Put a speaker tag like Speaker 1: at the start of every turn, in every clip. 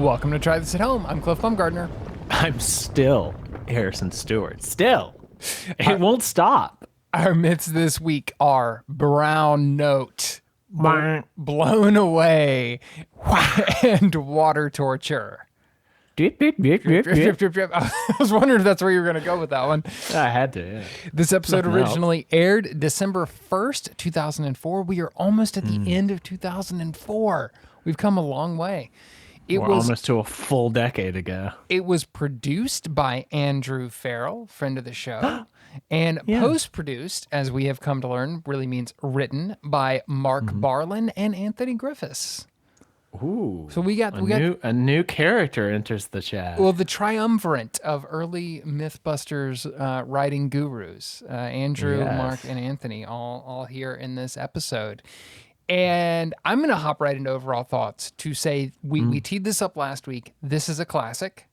Speaker 1: Welcome to Try This at Home. I'm Cliff Bumgardner.
Speaker 2: I'm still Harrison Stewart. Still. It won't stop.
Speaker 1: Our myths this week are Brown Note, Blown Away, and Water Torture.
Speaker 2: Drip, drip, drip, drip, drip.
Speaker 1: Drip, drip. I was wondering if that's where you were going to go with that one.
Speaker 2: I had to, yeah.
Speaker 1: This episode
Speaker 2: Nothing
Speaker 1: originally aired December 1st, 2004. We are almost at the end of 2004. We've come a long way.
Speaker 2: We're almost to a full decade ago.
Speaker 1: It was produced by Andrew Farrell, friend of the show, and post-produced, as we have come to learn, really means written by Mark Barlin and Anthony Griffiths.
Speaker 2: Ooh.
Speaker 1: So we got
Speaker 2: a new character enters the chat.
Speaker 1: Well, the triumvirate of early Mythbusters writing gurus, Andrew, Mark, and Anthony, all here in this episode. And I'm going to hop right into overall thoughts to say we teed this up last week. This is a classic.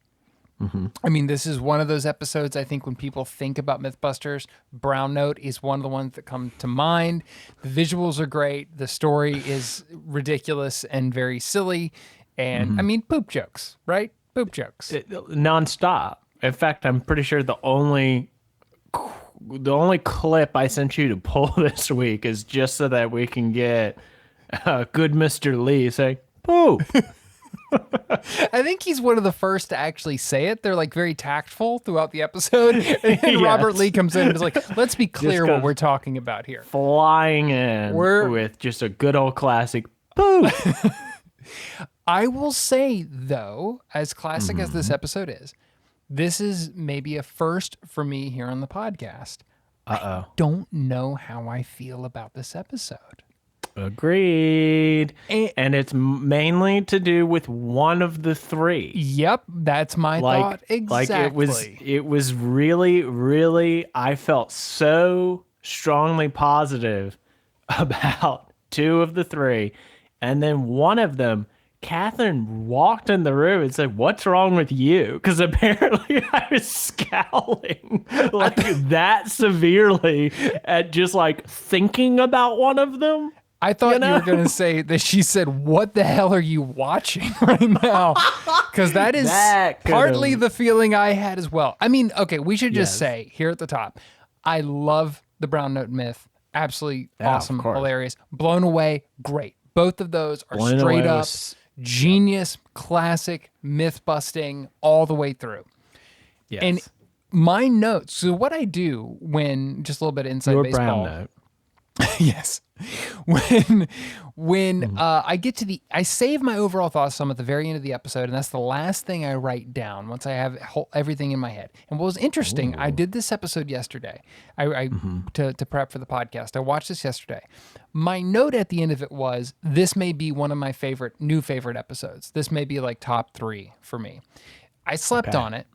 Speaker 1: I mean, this is one of those episodes, I think, when people think about Mythbusters, Brown Note is one of the ones that come to mind. The visuals are great. The story is ridiculous and very silly. And, I mean, poop jokes, right? Poop jokes.
Speaker 2: Nonstop. In fact, I'm pretty sure the only clip I sent you to pull this week is just so that we can get good Mr. Lee saying, poop.
Speaker 1: I think he's one of the first to actually say it. They're like very tactful throughout the episode. And Robert Lee comes in and is like, let's be clear what we're talking about here.
Speaker 2: Flying in with just a good old classic poop.
Speaker 1: I will say, though, as classic as this episode is, this is maybe a first for me here on the podcast. I don't know how I feel about this episode.
Speaker 2: Agreed. And it's mainly to do with one of the three.
Speaker 1: Yep, that's my thought. Exactly.
Speaker 2: Like it was really, really, I felt so strongly positive about two of the three. And then one of them, Catherine walked in the room and said, "What's wrong with you?" Because apparently I was scowling like that severely at just like thinking about one of them.
Speaker 1: I thought you were going to say that she said, "What the hell are you watching right now?" Because that is partly the feeling I had as well. I mean, okay, we should just say here at the top, I love the Brown Note myth. Absolutely awesome, hilarious. Blown Away, great. Both of those are straight up genius, classic, myth busting all the way through.
Speaker 2: Yes.
Speaker 1: And my notes, so what I do when, just a little bit of inside baseball.
Speaker 2: Brown Note.
Speaker 1: Yes. When I get to I save my overall thoughts some at the very end of the episode, and that's the last thing I write down once I have everything in my head. And what was interesting, I did this episode yesterday. To prep for the podcast. I watched this yesterday. My note at the end of it was, this may be one of my new favorite episodes. This may be like top 3 for me. I slept on it,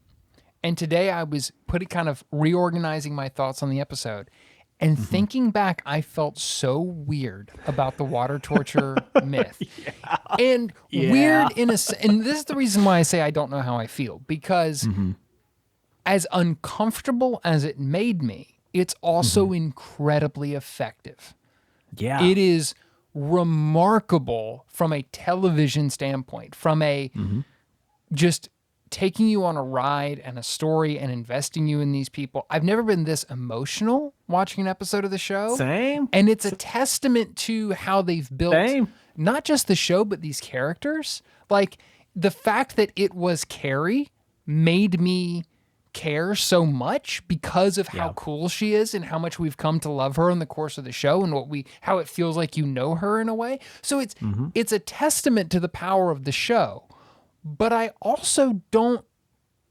Speaker 1: and today I was kind of reorganizing my thoughts on the episode. And thinking back, I felt so weird about the water torture myth. And weird and this is the reason why I say I don't know how I feel, because as uncomfortable as it made me, it's also incredibly effective.
Speaker 2: Yeah.
Speaker 1: It is remarkable from a television standpoint, from a just taking you on a ride and a story and investing you in these people. I've never been this emotional watching an episode of the show.
Speaker 2: Same.
Speaker 1: And it's a testament to how they've built not just the show, but these characters. Like, the fact that it was Carrie made me care so much because of how cool she is and how much we've come to love her in the course of the show, and how it feels like you know her in a way. So it's a testament to the power of the show. But I also don't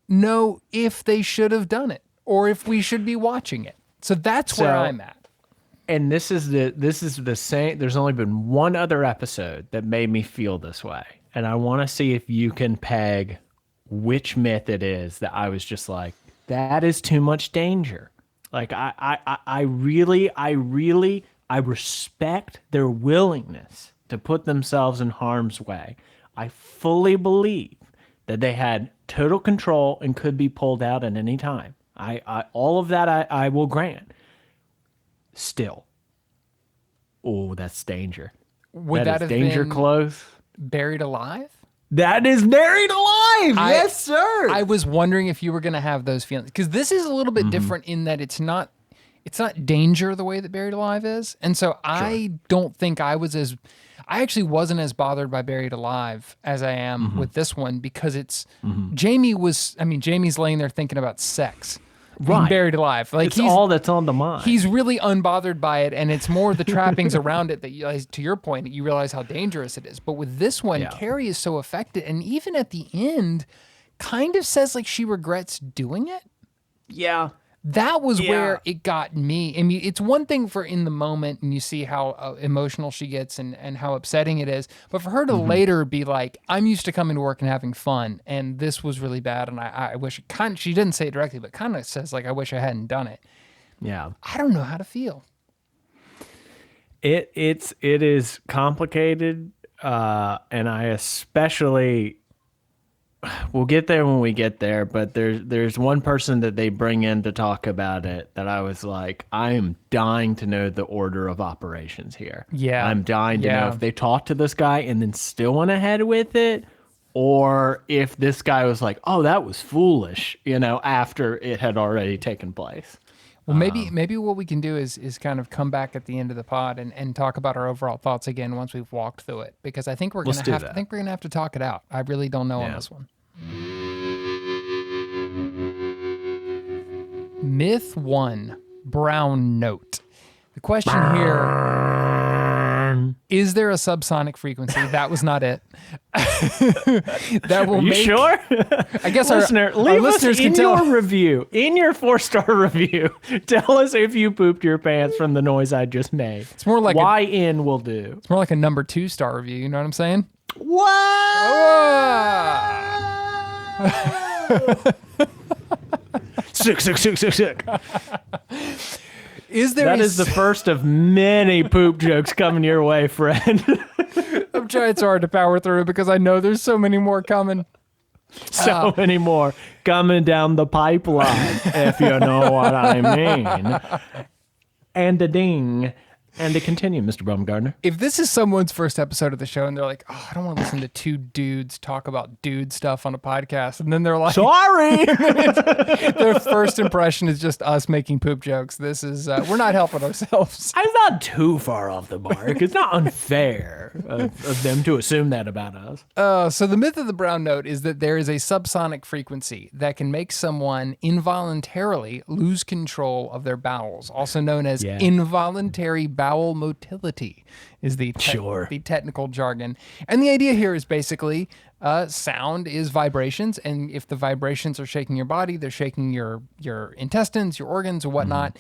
Speaker 1: know if they should have done it or if we should be watching it. So that's where I'm at.
Speaker 2: And this is the same. There's only been one other episode that made me feel this way. And I want to see if you can peg which myth it is that I was just like, that is too much danger. Like I really respect their willingness to put themselves in harm's way. I fully believe that they had total control and could be pulled out at any time. All of that I will grant. Still, that's danger.
Speaker 1: Would that have
Speaker 2: danger
Speaker 1: been
Speaker 2: close?
Speaker 1: Buried Alive?
Speaker 2: That is buried alive. Yes, sir.
Speaker 1: I was wondering if you were going to have those feelings, because this is a little bit different in that it's not danger the way that Buried Alive is. And so I don't think I actually wasn't as bothered by Buried Alive as I am with this one, because it's Jamie's laying there thinking about sex. Right. Buried Alive. Like,
Speaker 2: it's all that's on the mind.
Speaker 1: He's really unbothered by it, and it's more the trappings around it that, to your point, you realize how dangerous it is. But with this one, Carrie is so affected, and even at the end, kind of says like she regrets doing it.
Speaker 2: Yeah.
Speaker 1: That was where it got me. I mean, it's one thing for in the moment and you see how emotional she gets and how upsetting it is. But for her to later be like, I'm used to coming to work and having fun, and this was really bad, and I wish she didn't say it directly, but kind of says like, I wish I hadn't done it. Yeah. I don't know how to feel.
Speaker 2: It is complicated, and I especially... We'll get there when we get there, but there's one person that they bring in to talk about it that I was like, I am dying to know the order of operations here. Yeah. I'm dying to know if they talked to this guy and then still went ahead with it, or if this guy was like, oh, that was foolish, after it had already taken place.
Speaker 1: Well, maybe what we can do is kind of come back at the end of the pod and talk about our overall thoughts again once we've walked through it, because I think we're gonna have to talk it out. I really don't know on this one. Myth 1, brown note. The question here: is there a subsonic frequency? That was not it. That will
Speaker 2: you sure?
Speaker 1: I guess
Speaker 2: Listener, leave us in your review, in your 4-star review. Tell us if you pooped your pants from the noise I just made. It's more like YN will do.
Speaker 1: It's more like a number 2-star review. You know what I'm saying?
Speaker 2: Sick.
Speaker 1: That
Speaker 2: is the first of many poop jokes coming your way, friend.
Speaker 1: I'm trying so hard to power through because I know there's so many more coming.
Speaker 2: So many more coming down the pipeline, if you know what I mean. And a ding. And to continue, Mr. Bumgardner.
Speaker 1: If this is someone's first episode of the show and they're like, oh, I don't want to listen to two dudes talk about dude stuff on a podcast. And then they're like,
Speaker 2: sorry.
Speaker 1: Their first impression is just us making poop jokes. This is, we're not helping ourselves.
Speaker 2: I'm not too far off the mark. It's not unfair of them to assume that about us.
Speaker 1: So the myth of the brown note is that there is a subsonic frequency that can make someone involuntarily lose control of their bowels, also known as involuntary bowel motility is the technical jargon. And the idea here is basically sound is vibrations, and if the vibrations are shaking your body, they're shaking your intestines, your organs, or whatnot.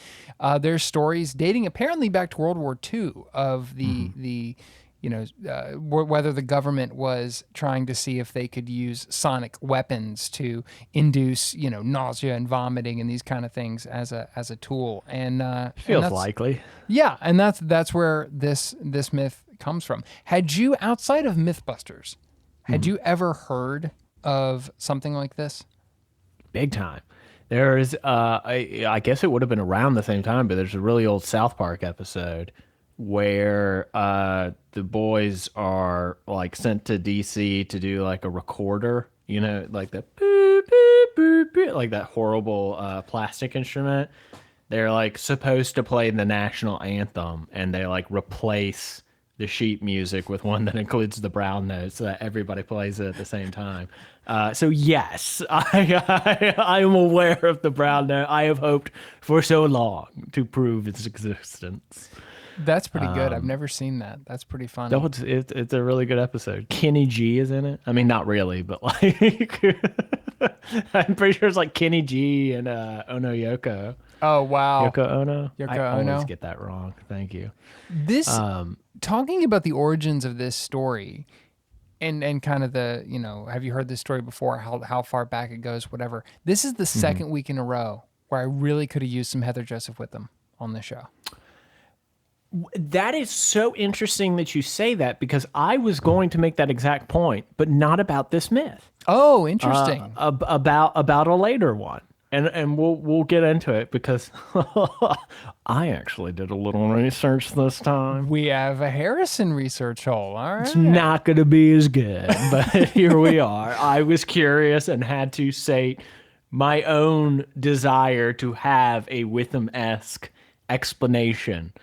Speaker 1: There's stories dating apparently back to World War II of the whether the government was trying to see if they could use sonic weapons to induce, nausea and vomiting and these kind of things as a tool. And
Speaker 2: feels likely.
Speaker 1: Yeah, and that's where this myth comes from. Had you, outside of Mythbusters, had you ever heard of something like this?
Speaker 2: Big time. There's, I guess it would have been around the same time, but there's a really old South Park episode where the boys are like sent to DC to do like a recorder, like the boop, boop, boop, boop, like that horrible plastic instrument. They're like supposed to play the national anthem, and they like replace the sheet music with one that includes the brown note so that everybody plays it at the same time. So yes, I am aware of the brown note. I have hoped for so long to prove its existence.
Speaker 1: That's pretty good. I've never seen that. That's pretty funny.
Speaker 2: No, it's a really good episode. Kenny G is in it. I mean, not really, but like I'm pretty sure it's like Kenny G and Ono Yoko.
Speaker 1: Oh wow,
Speaker 2: Yoko Ono.
Speaker 1: I
Speaker 2: always get that wrong. Thank you.
Speaker 1: This talking about the origins of this story, and kind of the have you heard this story before? How far back it goes, whatever. This is the second week in a row where I really could have used some Heather Joseph Whittam on the show.
Speaker 2: That is so interesting that you say that, because I was going to make that exact point, but not about this myth.
Speaker 1: Oh, interesting.
Speaker 2: About a later one. and we'll get into it because I actually did a little research this time.
Speaker 1: We have a Harrison research hole. All
Speaker 2: It's
Speaker 1: right.
Speaker 2: not going to be as good, but here we are. I was curious and had to sate my own desire to have a Witham-esque explanation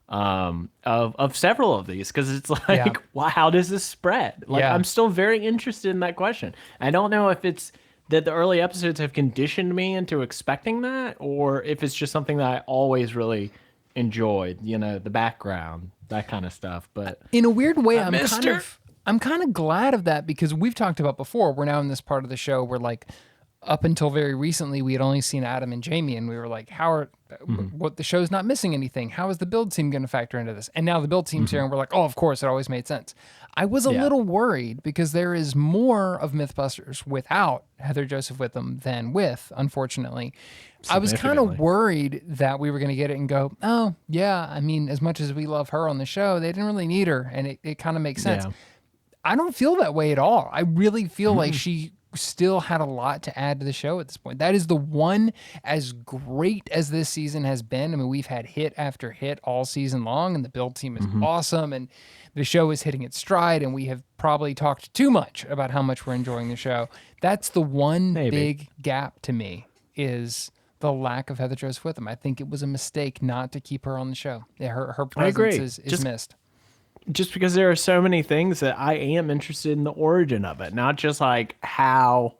Speaker 2: of several of these because it's
Speaker 1: Yeah.
Speaker 2: like, wow, how does this spread? Like,
Speaker 1: Yeah.
Speaker 2: I'm still very interested in that question. I don't know if it's that the early episodes have conditioned me into expecting that, or if it's just something that I always really enjoyed, the background, that kind of stuff. But
Speaker 1: In a weird way,
Speaker 2: Mister.
Speaker 1: I'm kind of glad of that because we've talked about before. We're now in this part of the show where like up until very recently we had only seen Adam and Jamie and we were like, how are what the show's not missing anything? How is the build team going to factor into this? And now the build team's here and we're like, oh, of course, it always made sense. I was a
Speaker 2: Yeah.
Speaker 1: little worried because there is more of Mythbusters without Heather Joseph Witham than with, unfortunately. I was kind of
Speaker 2: Significantly.
Speaker 1: worried that we were going to get it and go, oh, yeah, I mean, as much as we love her on the show, they didn't really need her. And it kind of makes sense.
Speaker 2: Yeah.
Speaker 1: I don't feel that way at all. I really feel like she still had a lot to add to the show at this point. That is the one, as great as this season has been. I mean, we've had hit after hit all season long, and the build team is awesome, and the show is hitting its stride, and we have probably talked too much about how much we're enjoying the show. That's the one
Speaker 2: Maybe.
Speaker 1: big gap to me is the lack of Heather Joseph Witham. I think it was a mistake not to keep her on the show. Yeah, her
Speaker 2: I agree.
Speaker 1: presence is missed.
Speaker 2: Just because there are so many things that I am interested in the origin of it, not just like how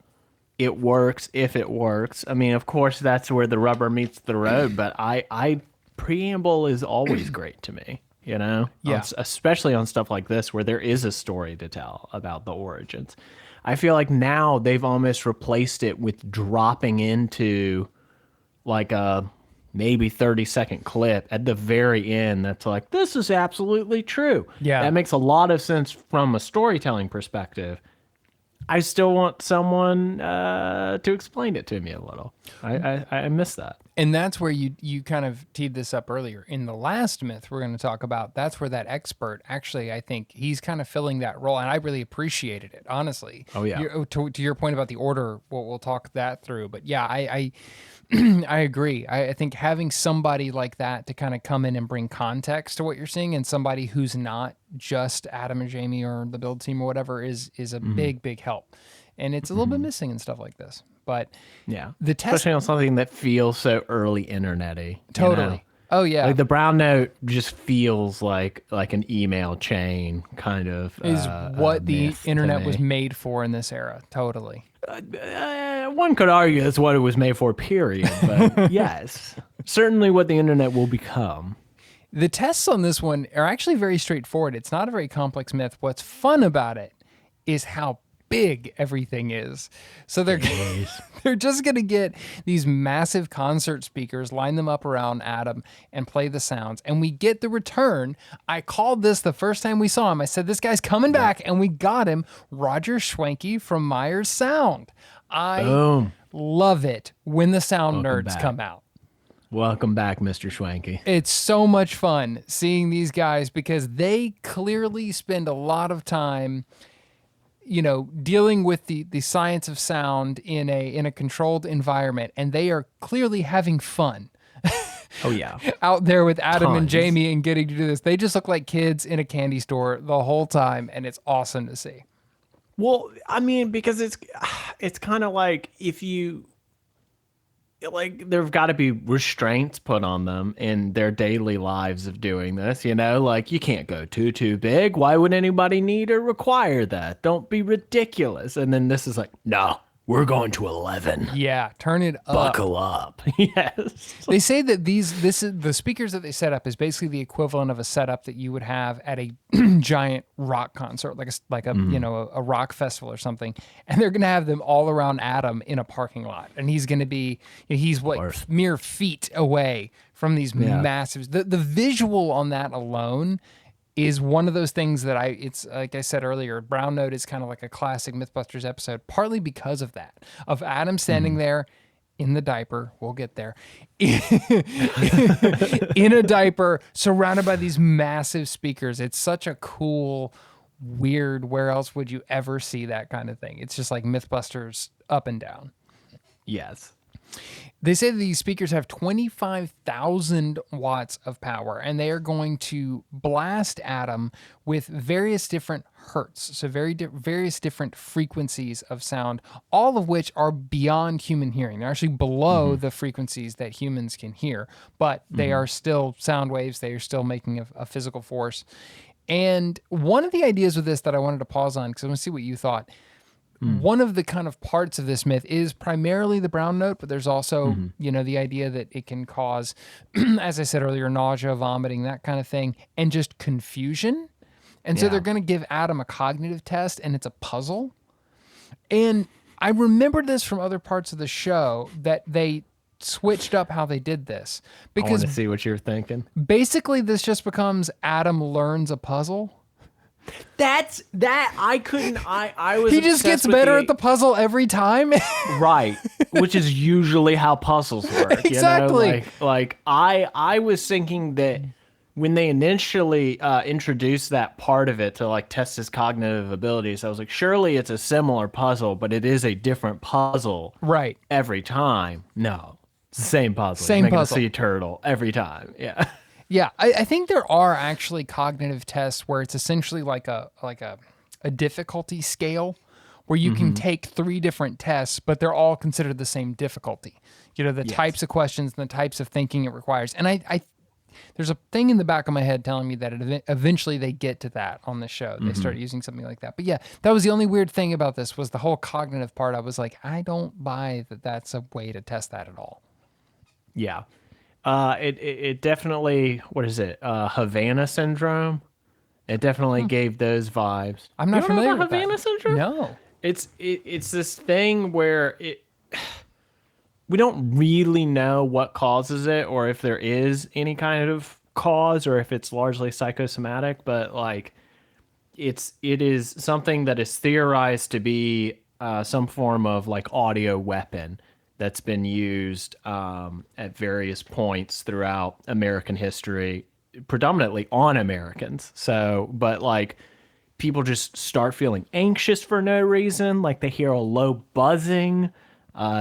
Speaker 2: it works, if it works. I mean, of course, that's where the rubber meets the road, but I preamble is always great to me,
Speaker 1: Yeah.
Speaker 2: especially on stuff like this where there is a story to tell about the origins. I feel like now they've almost replaced it with dropping into like a maybe 30-second clip at the very end that's like, this is absolutely true.
Speaker 1: Yeah.
Speaker 2: That makes a lot of sense from a storytelling perspective. I still want someone to explain it to me a little. I miss that.
Speaker 1: And that's where you kind of teed this up earlier. In the last myth we're going to talk about, that's where that expert, actually, I think he's kind of filling that role. And I really appreciated it, honestly.
Speaker 2: Oh, yeah.
Speaker 1: To your point about the order, we'll talk that through. But yeah, I I agree. I think having somebody like that to kind of come in and bring context to what you're seeing and somebody who's not just Adam and Jamie or the build team or whatever is a big help. And it's a little bit missing in stuff like this. But
Speaker 2: Yeah.
Speaker 1: the test
Speaker 2: Especially on something that feels so early internet-y.
Speaker 1: totally. Oh yeah.
Speaker 2: Like the brown note just feels like an email chain kind of
Speaker 1: Is what the
Speaker 2: myth to
Speaker 1: internet was
Speaker 2: me.
Speaker 1: made for in this era. Totally.
Speaker 2: One could argue that's what it was made for, period. But yes, certainly what the internet will become.
Speaker 1: The tests on this one are actually very straightforward. It's not a very complex myth. What's fun about it is how big everything is. So they're just going to get these massive concert speakers, line them up around Adam and play the sounds. And we get the return. I called this the first time we saw him. I said, this guy's coming back. And we got him, Roger Schwenke from Myers Sound. I
Speaker 2: Boom.
Speaker 1: love it when the sound
Speaker 2: Welcome
Speaker 1: nerds
Speaker 2: back.
Speaker 1: come out.
Speaker 2: Welcome back, Mr. Schwanky.
Speaker 1: It's so much fun seeing these guys because they clearly spend a lot of time, dealing with the science of sound in a controlled environment, and they are clearly having fun
Speaker 2: Oh, yeah.
Speaker 1: out there with Adam and
Speaker 2: Tons.
Speaker 1: Jamie and getting to do this. They just look like kids in a candy store the whole time, and it's awesome to see.
Speaker 2: Well, I mean, because it's kind of like there've got to be restraints put on them in their daily lives of doing this, like you can't go too big. Why would anybody need or require that? Don't be ridiculous. And then this is like, no, we're going to 11.
Speaker 1: Yeah, turn it up.
Speaker 2: Buckle up. Yes.
Speaker 1: They say that this is the speakers that they set up is basically the equivalent of a setup that you would have at a giant rock concert, like a a rock festival or something. And they're gonna have them all around Adam in a parking lot, and he's gonna be mere feet away from these massive. The visual on that alone is one of those things that it's like I said earlier, Brown Note is kind of like a classic Mythbusters episode, partly because of that, of Adam standing there in the diaper, we'll get there, in a diaper, surrounded by these massive speakers. It's such a cool, weird, where else would you ever see that kind of thing? It's just like Mythbusters up and down.
Speaker 2: Yes.
Speaker 1: They say that these speakers have 25,000 watts of power, and they are going to blast Adam with various different hertz, so various different frequencies of sound, all of which are beyond human hearing. They're actually below the frequencies that humans can hear, but they are still sound waves. They are still making a physical force. And one of the ideas with this that I wanted to pause on, because I want to see what you thought. One of the kind of parts of this myth is primarily the brown note, but there's also, the idea that it can cause, as I said earlier, nausea, vomiting, that kind of thing, and just confusion. And so they're going to give Adam a cognitive test, and it's a puzzle. And I remembered this from other parts of the show that they switched up how they did this.
Speaker 2: I
Speaker 1: Because
Speaker 2: want to see what you're thinking.
Speaker 1: basically this just becomes Adam learns a puzzle.
Speaker 2: That's that I couldn't I was
Speaker 1: He just gets better at the puzzle every time.
Speaker 2: right, which is usually how puzzles work.
Speaker 1: Exactly.
Speaker 2: You know? Like I was thinking that when they initially introduced that part of it to like test his cognitive abilities, I was like, surely it's a similar puzzle, but it is a different puzzle
Speaker 1: Right.
Speaker 2: every time. No, it's the same puzzle.
Speaker 1: Same
Speaker 2: Making
Speaker 1: puzzle.
Speaker 2: a sea turtle every time. Yeah.
Speaker 1: Yeah, I think there are actually cognitive tests where it's essentially like a difficulty scale where you can take 3 different tests, but they're all considered the same difficulty. The types of questions and the types of thinking it requires. And I there's a thing in the back of my head telling me that eventually they get to that on the show. They start using something like that. But yeah, that was the only weird thing about this was the whole cognitive part. I was like, I don't buy that that's a way to test that at all.
Speaker 2: Yeah. It definitely, what is it? Havana syndrome. It definitely gave those vibes.
Speaker 1: I'm not
Speaker 2: You don't know
Speaker 1: familiar
Speaker 2: about
Speaker 1: with
Speaker 2: Havana
Speaker 1: that.
Speaker 2: syndrome?
Speaker 1: No.
Speaker 2: It's this thing where we don't really know what causes it or if there is any kind of cause or if it's largely psychosomatic, but like it is something that is theorized to be some form of like audio weapon that's been used at various points throughout American history, predominantly on Americans. So, but like people just start feeling anxious for no reason, like they hear a low buzzing,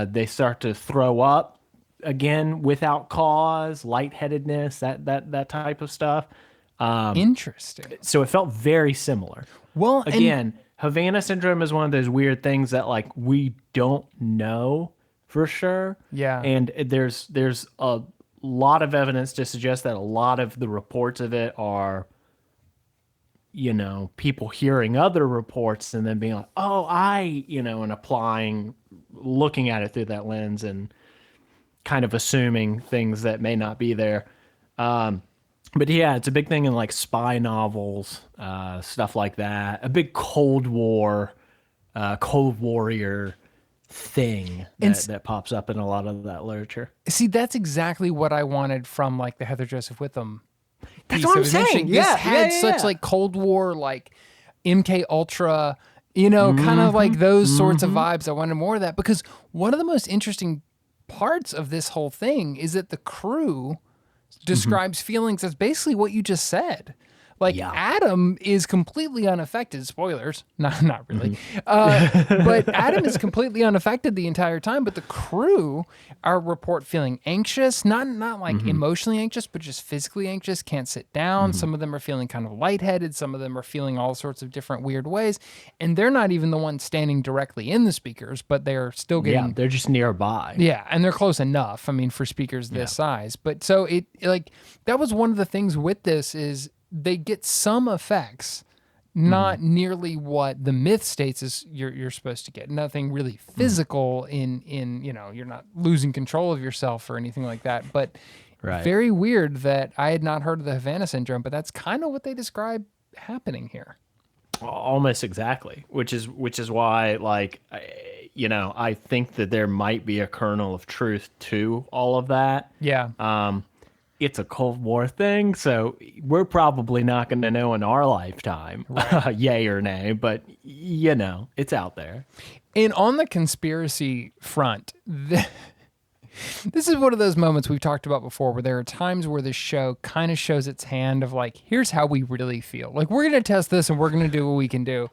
Speaker 2: they start to throw up again without cause, lightheadedness, that type of stuff.
Speaker 1: Interesting.
Speaker 2: So it felt very similar.
Speaker 1: Well,
Speaker 2: Again, Havana syndrome is one of those weird things that like we don't know for sure.
Speaker 1: Yeah.
Speaker 2: And there's a lot of evidence to suggest that a lot of the reports of it are, people hearing other reports and then being like, oh, and applying, looking at it through that lens and kind of assuming things that may not be there. But yeah, it's a big thing in like spy novels, stuff like that. A big Cold Warrior thing that pops up in a lot of that literature.
Speaker 1: See, that's exactly what I wanted from like the Heather Joseph Witham.
Speaker 2: That's
Speaker 1: piece.
Speaker 2: what
Speaker 1: It
Speaker 2: I'm
Speaker 1: was
Speaker 2: saying.
Speaker 1: interesting.
Speaker 2: Yeah,
Speaker 1: This had
Speaker 2: yeah.
Speaker 1: such like Cold War, like MK Ultra, kind of like those sorts of vibes. I wanted more of that because one of the most interesting parts of this whole thing is that the crew describes feelings as basically what you just said. Like Adam is completely unaffected. Spoilers, not really. But Adam is completely unaffected the entire time. But the crew are report feeling anxious, not like emotionally anxious, but just physically anxious. Can't sit down. Some of them are feeling kind of lightheaded. Some of them are feeling all sorts of different weird ways. And they're not even the ones standing directly in the speakers, but they're still getting.
Speaker 2: Yeah, they're just nearby.
Speaker 1: Yeah, and they're close enough. I mean, for speakers this size. But so it like that was one of the things with this is. They get some effects, not nearly what the myth states is you're supposed to get. Nothing really physical in you're not losing control of yourself or anything like that. But very weird that I had not heard of the Havana syndrome, but that's kind of what they describe happening here.
Speaker 2: Almost exactly, which is why like I think that there might be a kernel of truth to all of that.
Speaker 1: Yeah.
Speaker 2: It's a Cold War thing, so we're probably not going to know in our lifetime, yay or nay, but, it's out there.
Speaker 1: And on the conspiracy front, this is one of those moments we've talked about before where there are times where the show kind of shows its hand of like, here's how we really feel. Like, we're going to test this and we're going to do what we can do,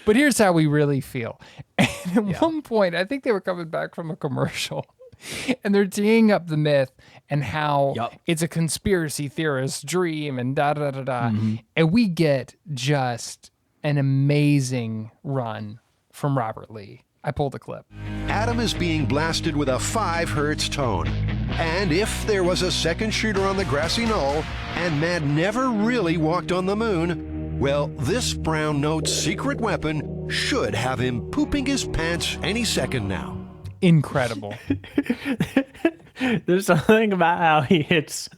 Speaker 1: but here's how we really feel. And at one point, I think they were coming back from a commercial. And they're teeing up the myth and how
Speaker 2: Yup.
Speaker 1: it's a conspiracy theorist's dream and da da da da. And we get just an amazing run from Robert Lee. I pulled a clip.
Speaker 3: Adam is being blasted with a 5 hertz tone. And if there was a second shooter on the grassy knoll, and Matt never really walked on the moon, well, this brown note's secret weapon should have him pooping his pants any second now.
Speaker 1: Incredible.
Speaker 2: There's something about how he hits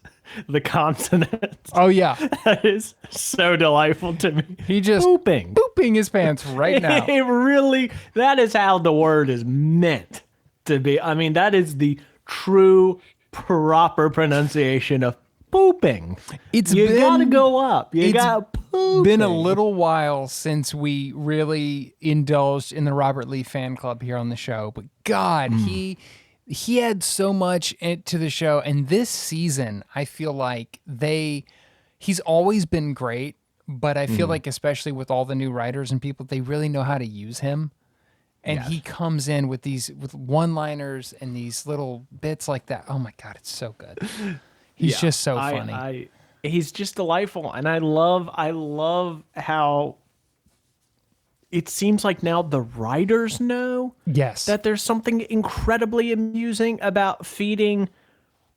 Speaker 2: the consonants.
Speaker 1: Oh, yeah.
Speaker 2: That is so delightful to me.
Speaker 1: He just pooping his pants right now.
Speaker 2: It really, that is how the word is meant to be. I mean, that is the true, proper pronunciation of pooping. You gotta go up. You gotta poop.
Speaker 1: Been a little while since we really indulged in the Robert Lee fan club here on the show, but God, he had so much to the show, and this season I feel like he's always been great, but I feel like especially with all the new writers and people, they really know how to use him. And he comes in with one-liners and these little bits like that. Oh my God, it's so good. He's just so funny.
Speaker 2: He's just delightful, and I love how it seems like now the writers know that there's something incredibly amusing about feeding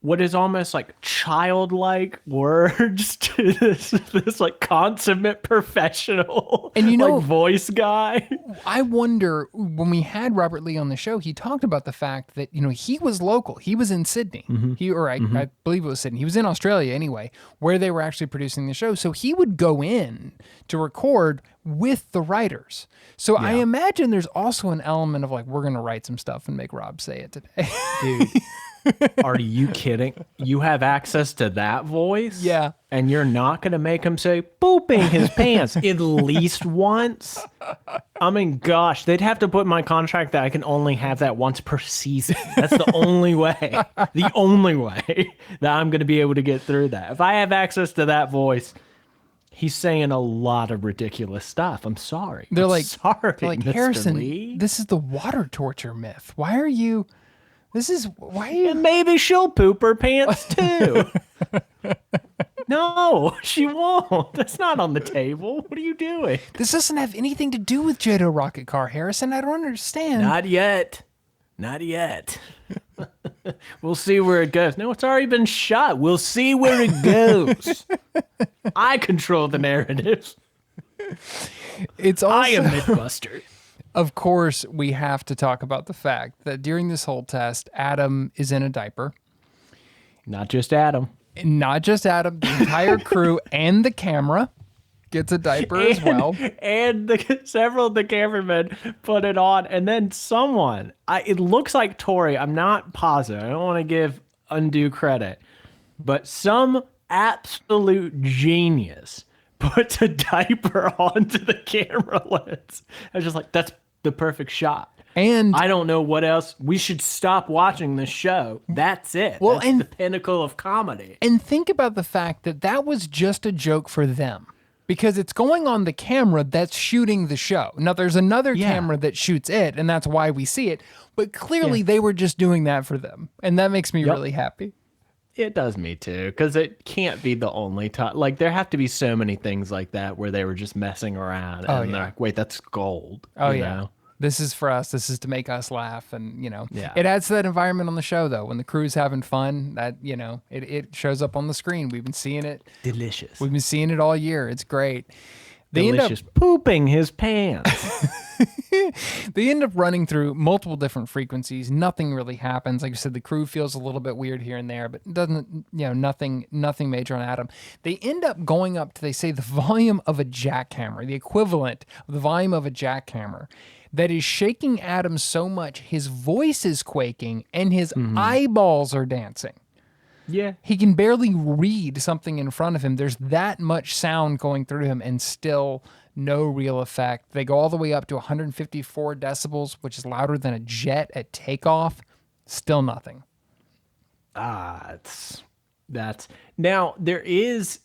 Speaker 2: what is almost like childlike words to this like consummate professional
Speaker 1: and
Speaker 2: like voice guy.
Speaker 1: I wonder, when we had Robert Lee on the show, he talked about the fact that, he was local. He was in Sydney. I believe it was Sydney. He was in Australia anyway, where they were actually producing the show. So he would go in to record with the writers. So I imagine there's also an element of like, we're going to write some stuff and make Rob say it today.
Speaker 2: Dude. Are you kidding? You have access to that voice?
Speaker 1: Yeah.
Speaker 2: And you're not going to make him say pooping his pants at least once? I mean, gosh, they'd have to put in my contract that I can only have that once per season. That's the only way. The only way that I'm going to be able to get through that. If I have access to that voice, he's saying a lot of ridiculous stuff. I'm sorry.
Speaker 1: They're like,
Speaker 2: Mr.
Speaker 1: Harrison,
Speaker 2: Lee.
Speaker 1: this is the water torture myth. Why are you...
Speaker 2: And maybe she'll poop her pants too. No, she won't. That's not on the table. What are you doing?
Speaker 1: This doesn't have anything to do with Jet-O Rocket Car, Harrison. I don't understand.
Speaker 2: Not yet. Not yet. We'll see where it goes. No, it's already been shot. We'll see where it goes. I control the narrative. I am Mythbuster.
Speaker 1: Of course, we have to talk about the fact that during this whole test, Adam is in a diaper.
Speaker 2: Not just Adam.
Speaker 1: Not just Adam. The entire crew and the camera gets a diaper as well.
Speaker 2: And several of the cameramen put it on. And then someone, it looks like Tori. I'm not positive. I don't want to give undue credit. But some absolute genius puts a diaper onto the camera lens. I was just like, that's the perfect shot.
Speaker 1: And
Speaker 2: I don't know what else. We should stop watching this show. That's it.
Speaker 1: Well,
Speaker 2: that's the pinnacle of comedy.
Speaker 1: And think about the fact that that was just a joke for them, because it's going on the camera that's shooting the show. Now, there's another camera that shoots it, and that's why we see it. But clearly, they were just doing that for them. And that makes me really happy.
Speaker 2: It does me too, because it can't be the only time. Like, there have to be so many things like that where they were just messing around, and they're like, "Wait, that's gold."
Speaker 1: Oh
Speaker 2: you
Speaker 1: yeah,
Speaker 2: know?
Speaker 1: This is for us. This is to make us laugh, and it adds to that environment on the show. Though, when the crew's having fun, that it shows up on the screen. We've been seeing it.
Speaker 2: Delicious.
Speaker 1: We've been seeing it all year. It's great. They
Speaker 2: Delicious. Pooping his pants.
Speaker 1: They end up running through multiple different frequencies. Nothing really happens. Like you said, the crew feels a little bit weird here and there, but it doesn't, nothing major on Adam. They end up going up to, they say, the volume of a jackhammer, the equivalent of the volume of a jackhammer, that is shaking Adam so much his voice is quaking and his eyeballs are dancing.
Speaker 2: Yeah.
Speaker 1: He can barely read something in front of him. There's that much sound going through him and still no real effect. They go all the way up to 154 decibels, which is louder than a jet at takeoff. Still nothing.
Speaker 2: That's now there is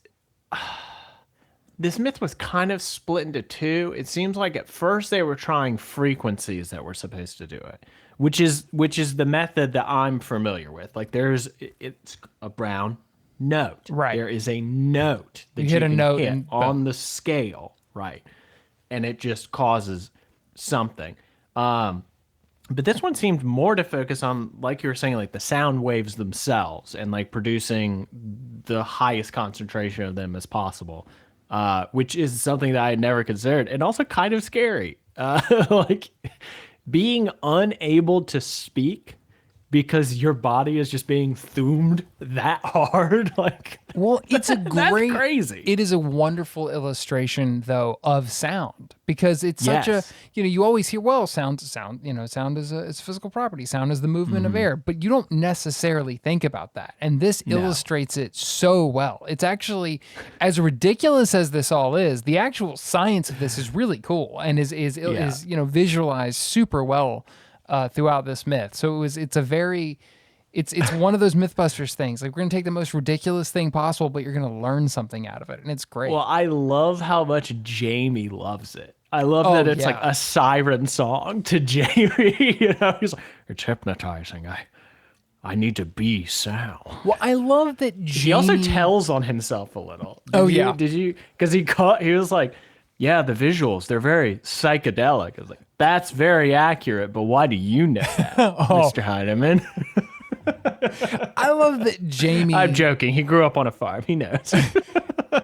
Speaker 2: this myth was kind of split into two. It seems like at first they were trying frequencies that were supposed to do it, which is the method that I'm familiar with. Like it's a brown note.
Speaker 1: Right.
Speaker 2: There is a note that
Speaker 1: You hit a
Speaker 2: can
Speaker 1: note
Speaker 2: hit
Speaker 1: and
Speaker 2: on the scale, right? And it just causes something. But this one seemed more to focus on, like you were saying, like the sound waves themselves and like producing the highest concentration of them as possible, which is something that I had never considered and also kind of scary. Like being unable to speak because your body is just being thumbed that hard. Like,
Speaker 1: well, it's a great,
Speaker 2: crazy.
Speaker 1: It is a wonderful illustration though of sound, because it's such a, you always hear, well, sound, sound is a physical property. Sound is the movement of air, but you don't necessarily think about that. And this illustrates it so well. It's actually, as ridiculous as this all is, the actual science of this is really cool and is visualized super well throughout this myth. So it's one of those Mythbusters things. Like, we're going to take the most ridiculous thing possible, but you're going to learn something out of it. And it's great.
Speaker 2: Well, I love how much Jamie loves it. I love that it's like a siren song to Jamie. He's like, it's hypnotizing. I need to be sound.
Speaker 1: Well, I love that Jamie...
Speaker 2: He also tells on himself a little. Did you? Because he was like, yeah, the visuals, they're very psychedelic. I was like, that's very accurate, but why do you know that, Mr. Heineman?
Speaker 1: I love that Jamie...
Speaker 2: I'm joking. He grew up on a farm. He knows.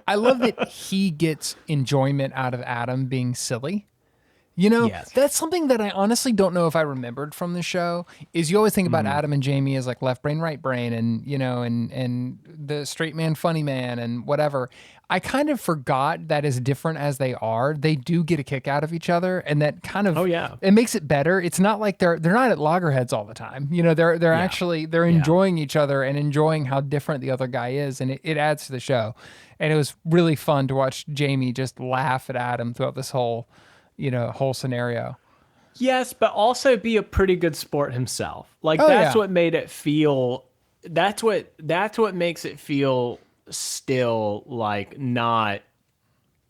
Speaker 1: I love that he gets enjoyment out of Adam being silly. That's something that I honestly don't know if I remembered from the show, is you always think about Adam and Jamie as like left brain, right brain, and, and the straight man, funny man, and whatever. I kind of forgot that as different as they are, they do get a kick out of each other, and that kind of, it makes it better. It's not like they're not at loggerheads all the time. They're actually, they're enjoying each other and enjoying how different the other guy is. And it adds to the show. And it was really fun to watch Jamie just laugh at Adam throughout this whole scenario.
Speaker 2: Yes, but also be a pretty good sport himself. Like, what made it feel, that's what makes it feel still like not,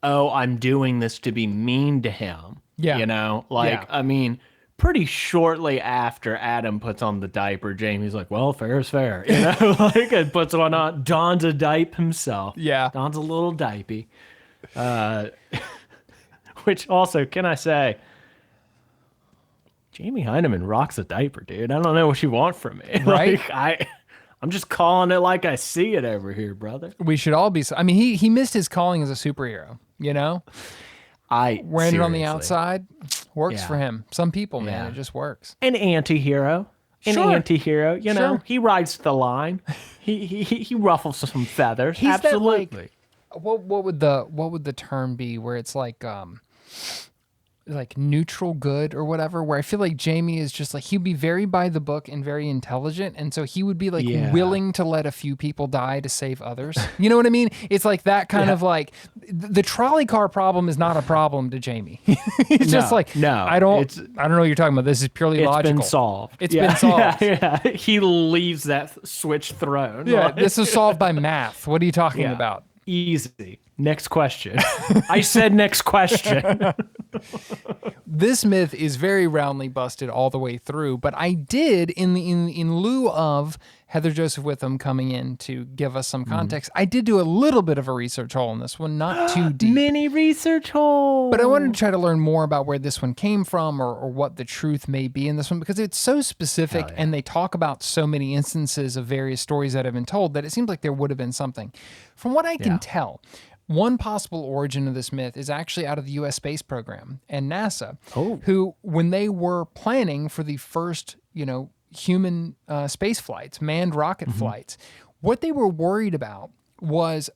Speaker 2: oh, I'm doing this to be mean to him. Yeah. I mean, pretty shortly after Adam puts on the diaper, Jamie's like, well, fair is fair. And puts one on, dons a diaper himself.
Speaker 1: Yeah.
Speaker 2: Dons a little diaper. Which also, can I say, Jamie Heineman rocks a diaper, dude. I don't know what you want from me.
Speaker 1: Right?
Speaker 2: I'm just calling it like I see it over here, brother.
Speaker 1: We should all be. I mean, he missed his calling as a superhero, Wearing it on the outside works for him. Some people, man, it just works.
Speaker 2: An anti-hero. Anti-hero, he rides the line. He ruffles some feathers.
Speaker 1: He's
Speaker 2: absolutely.
Speaker 1: That, what would the term be where it's like neutral good or whatever, where I feel like Jamie is just like, he'd be very by the book and very intelligent, and so he would be like willing to let a few people die to save others. You know what I mean? It's like that kind of like, the trolley car problem is not a problem to Jamie. He's just like, I don't know what you're talking about. This is purely logical.
Speaker 2: It's been solved.
Speaker 1: It's been solved.
Speaker 2: Yeah. He leaves that switch thrown.
Speaker 1: Yeah, this is solved by math. What are you talking about?
Speaker 2: Easy. Next question. I said next question.
Speaker 1: This myth is very roundly busted all the way through, but I did, in lieu of Heather Joseph Witham coming in to give us some context, I did do a little bit of a research hole in this one, not too deep.
Speaker 2: Mini research hole.
Speaker 1: But I wanted to try to learn more about where this one came from, or what the truth may be in this one, because it's so specific and they talk about so many instances of various stories that have been told that it seems like there would have been something. From what I can tell, one possible origin of this myth is actually out of the U.S. space program and NASA, who, when they were planning for the first, human space flights, manned rocket flights, what they were worried about was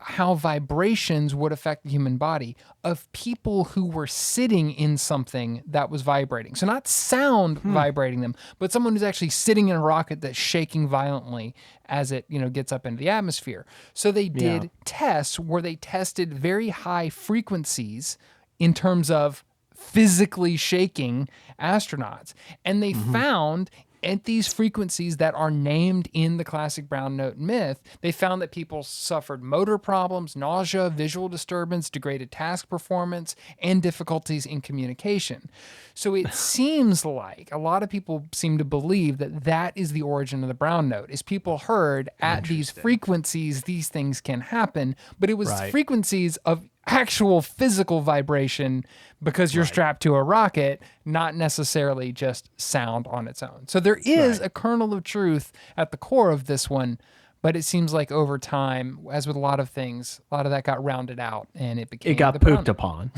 Speaker 1: how vibrations would affect the human body of people who were sitting in something that was vibrating. So not sound vibrating them, but someone who's actually sitting in a rocket that's shaking violently as it, gets up into the atmosphere. So they did tests where they tested very high frequencies in terms of physically shaking astronauts. And they found at these frequencies that are named in the classic brown note myth, they found that people suffered motor problems, nausea, visual disturbance, degraded task performance, and difficulties in communication. So it seems like a lot of people seem to believe that that is the origin of the brown note, is people heard at these frequencies, these things can happen, but it was frequencies of actual physical vibration because you're strapped to a rocket, not necessarily just sound on its own. So there is a kernel of truth at the core of this one, but it seems like over time, as with a lot of things, a lot of that got rounded out and it became
Speaker 2: got pooped upon.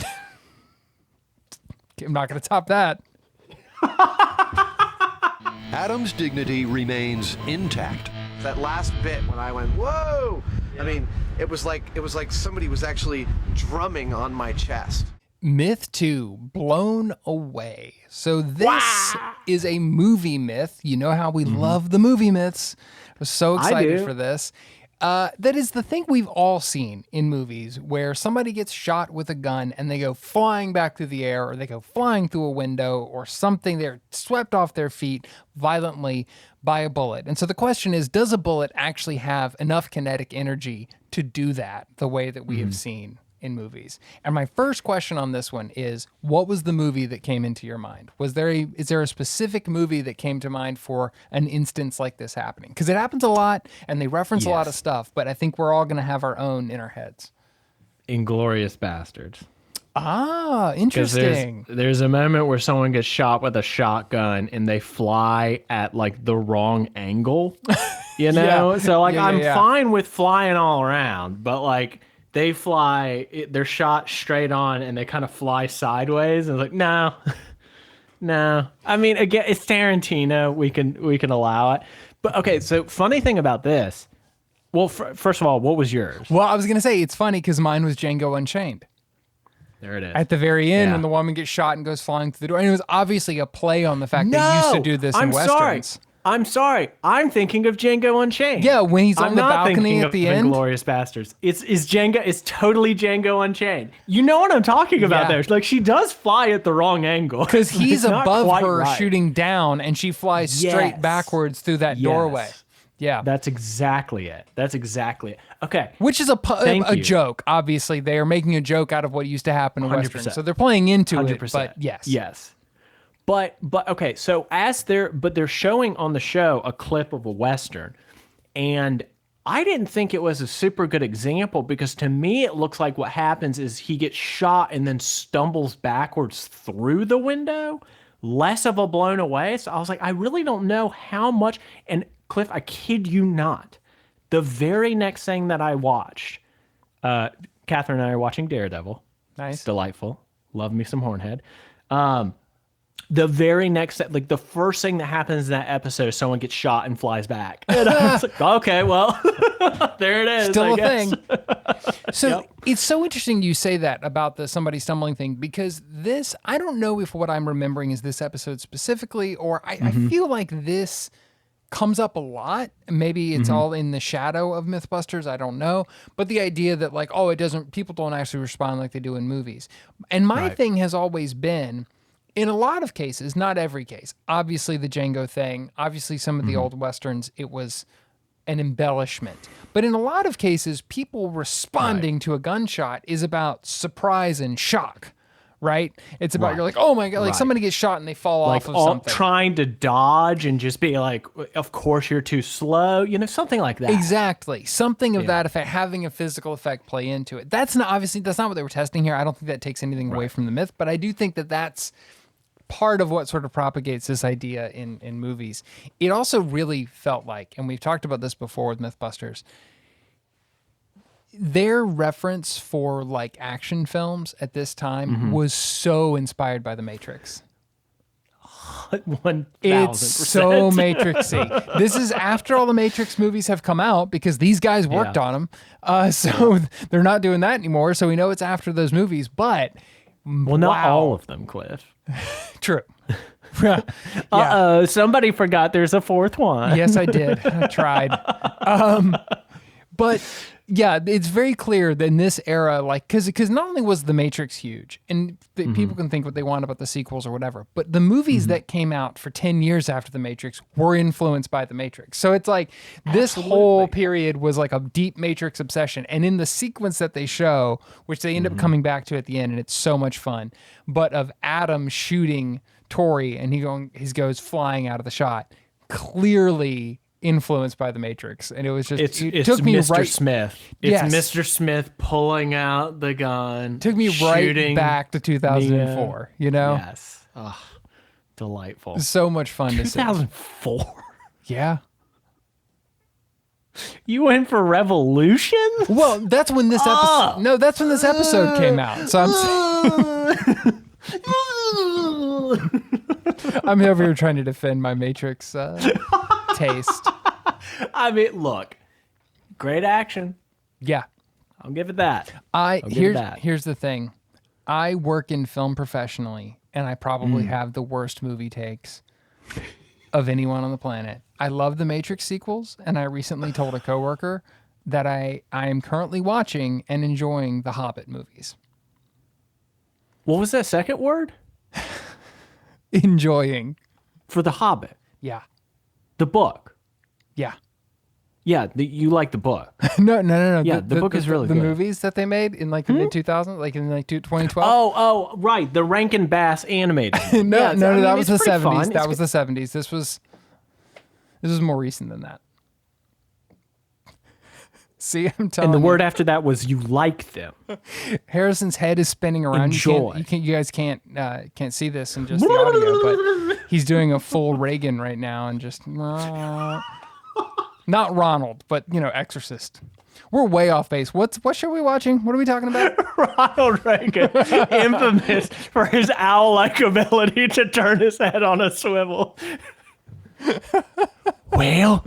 Speaker 1: I'm not going to top that.
Speaker 3: Adam's dignity remains intact.
Speaker 4: That last bit when I went, whoa! I mean, it was like somebody was actually drumming on my chest.
Speaker 1: Myth 2, Blown Away. So this is a movie myth. You know how we love the movie myths. I was so excited for this. That is the thing we've all seen in movies where somebody gets shot with a gun and they go flying back through the air, or they go flying through a window or something. They're swept off their feet violently by a bullet. And so the question is, does a bullet actually have enough kinetic energy to do that the way that we have seen in movies? And my first question on this one is, what was the movie that came into your mind? Is there a specific movie that came to mind for an instance like this happening? Because it happens a lot and they reference a lot of stuff, but I think we're all going to have our own in our heads.
Speaker 2: Inglourious Bastards.
Speaker 1: Ah, interesting.
Speaker 2: There's a moment where someone gets shot with a shotgun and they fly at like the wrong angle, you know? So like I'm fine with flying all around, but like they they're shot straight on and they kind of fly sideways and like, no. I mean, again, it's Tarantino. We can allow it. But okay, so funny thing about this. Well, first of all, what was yours?
Speaker 1: Well, I was going to say, it's funny because mine was Django Unchained.
Speaker 2: There it is.
Speaker 1: At the very end, when the woman gets shot and goes flying through the door. And it was obviously a play on the fact that they used to do this in Westerns.
Speaker 2: I'm sorry. I'm thinking of Django Unchained.
Speaker 1: Yeah, when he's on the balcony at the end.
Speaker 2: Inglourious Bastards. It's totally Django Unchained. You know what I'm talking about there. Like, she does fly at the wrong angle.
Speaker 1: Because he's above her shooting down, and she flies straight backwards through that doorway. Yeah.
Speaker 2: That's exactly it. Okay.
Speaker 1: Which is a joke. Obviously, they are making a joke out of what used to happen in
Speaker 2: 100%.
Speaker 1: Westerns. So they're playing into
Speaker 2: 100%.
Speaker 1: it, but yes.
Speaker 2: Yes. But okay, so they're showing on the show a clip of a Western, and I didn't think it was a super good example because to me it looks like what happens is he gets shot and then stumbles backwards through the window, less of a blown away. So I was like, I really don't know how much. And Cliff, I kid you not, the very next thing that I watched, Catherine and I are watching Daredevil.
Speaker 1: Nice.
Speaker 2: It's delightful. Love me some Hornhead. The very next, like the first thing that happens in that episode is someone gets shot and flies back. And I was like, okay, well, there it is.
Speaker 1: Still
Speaker 2: a
Speaker 1: thing. So it's so interesting you say that about the somebody stumbling thing, because this, I don't know if what I'm remembering is this episode specifically, or I feel like this comes up a lot. Maybe it's all in the shadow of Mythbusters. I don't know. But the idea that like, people don't actually respond like they do in movies. And my thing has always been, in a lot of cases, not every case, obviously the Django thing, obviously some of the old Westerns, it was an embellishment. But in a lot of cases, people responding to a gunshot is about surprise and shock, right? It's about, you're like, oh my God, like somebody gets shot and they fall off of something.
Speaker 2: Trying to dodge and just be like, of course you're too slow, something like that.
Speaker 1: Exactly. Something of that effect, having a physical effect play into it. That's not what they were testing here. I don't think that takes anything away from the myth, but I do think that that's part of what sort of propagates this idea in movies. It also really felt like, and we've talked about this before with Mythbusters, their reference for like action films at this time was so inspired by The Matrix.
Speaker 2: 1000%.
Speaker 1: It's so Matrixy. This is after all the Matrix movies have come out because these guys worked on them. So they're not doing that anymore. So we know it's after those movies, but
Speaker 2: not all of them, Cliff.
Speaker 1: True.
Speaker 2: Somebody forgot there's a fourth one.
Speaker 1: Yes, I did. I tried. But Yeah, it's very clear that in this era, like, because not only was The Matrix huge, and people can think what they want about the sequels or whatever, but the movies that came out for 10 years after The Matrix were influenced by The Matrix. So it's like this whole period was like a deep Matrix obsession. And in the sequence that they show, which they end up coming back to at the end, and it's so much fun, but of Adam shooting Tori and he goes flying out of the shot, clearly influenced by The Matrix, and it was just it took me
Speaker 2: Mr.
Speaker 1: right.
Speaker 2: Smith. It's Mr. Smith pulling out the gun.
Speaker 1: Took me right back to 2004. You know,
Speaker 2: yes, delightful.
Speaker 1: So much fun to see.
Speaker 2: 2004.
Speaker 1: Yeah.
Speaker 2: You went for Revolution?
Speaker 1: Well, that's when this episode. No, that's when this episode came out. So I'm over here trying to defend my Matrix taste.
Speaker 2: I mean, look, great action.
Speaker 1: Yeah,
Speaker 2: I'll give it that.
Speaker 1: Here's the thing. I work in film professionally, and I probably have the worst movie takes of anyone on the planet. I love the Matrix sequels, and I recently told a coworker that I am currently watching and enjoying the Hobbit movies.
Speaker 2: What was that second word?
Speaker 1: Enjoying.
Speaker 2: For The Hobbit.
Speaker 1: Yeah.
Speaker 2: The book.
Speaker 1: Yeah.
Speaker 2: Yeah, you like the book.
Speaker 1: No.
Speaker 2: Yeah, the book is really
Speaker 1: good.
Speaker 2: good.
Speaker 1: The movies that they made in like the mid 2000s, like in like 2012.
Speaker 2: Oh, right, the Rankin Bass animated.
Speaker 1: No, that was the 70s. That was the 70s. This was more recent than that. See, I'm telling you.
Speaker 2: And the word after that was you like them.
Speaker 1: Harrison's head is spinning around.
Speaker 2: Enjoy.
Speaker 1: You guys can't see this in just the audio, but he's doing a full Reagan right now and just not Ronald, but Exorcist. We're way off base. What show are we watching? What are we talking about?
Speaker 2: Ronald Reagan, infamous for his owl-like ability to turn his head on a swivel. Well.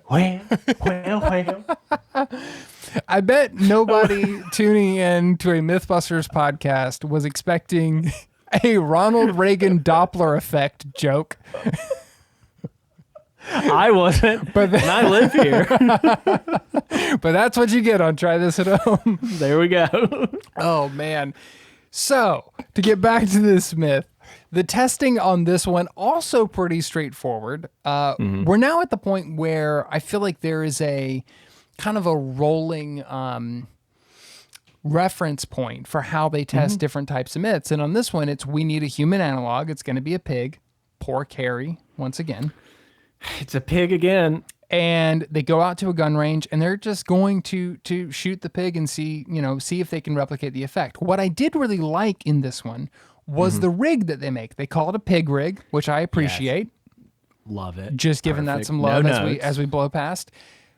Speaker 1: I bet nobody tuning in to a Mythbusters podcast was expecting a Ronald Reagan Doppler effect joke.
Speaker 2: I wasn't, and I live here.
Speaker 1: But that's what you get on Try This at Home.
Speaker 2: There we go.
Speaker 1: Oh, man. So, to get back to this myth, the testing on this one also pretty straightforward. We're now at the point where I feel like there is a kind of a rolling reference point for how they test different types of myths. And on this one, we need a human analog. It's going to be a pig. Poor Carrie, once again.
Speaker 2: It's a pig again.
Speaker 1: And they go out to a gun range and they're just going to shoot the pig and see if they can replicate the effect. What I did really like in this one was the rig that they make. They call it a pig rig, which I appreciate.
Speaker 2: Yes. Love it.
Speaker 1: Just giving that some love as we blow past.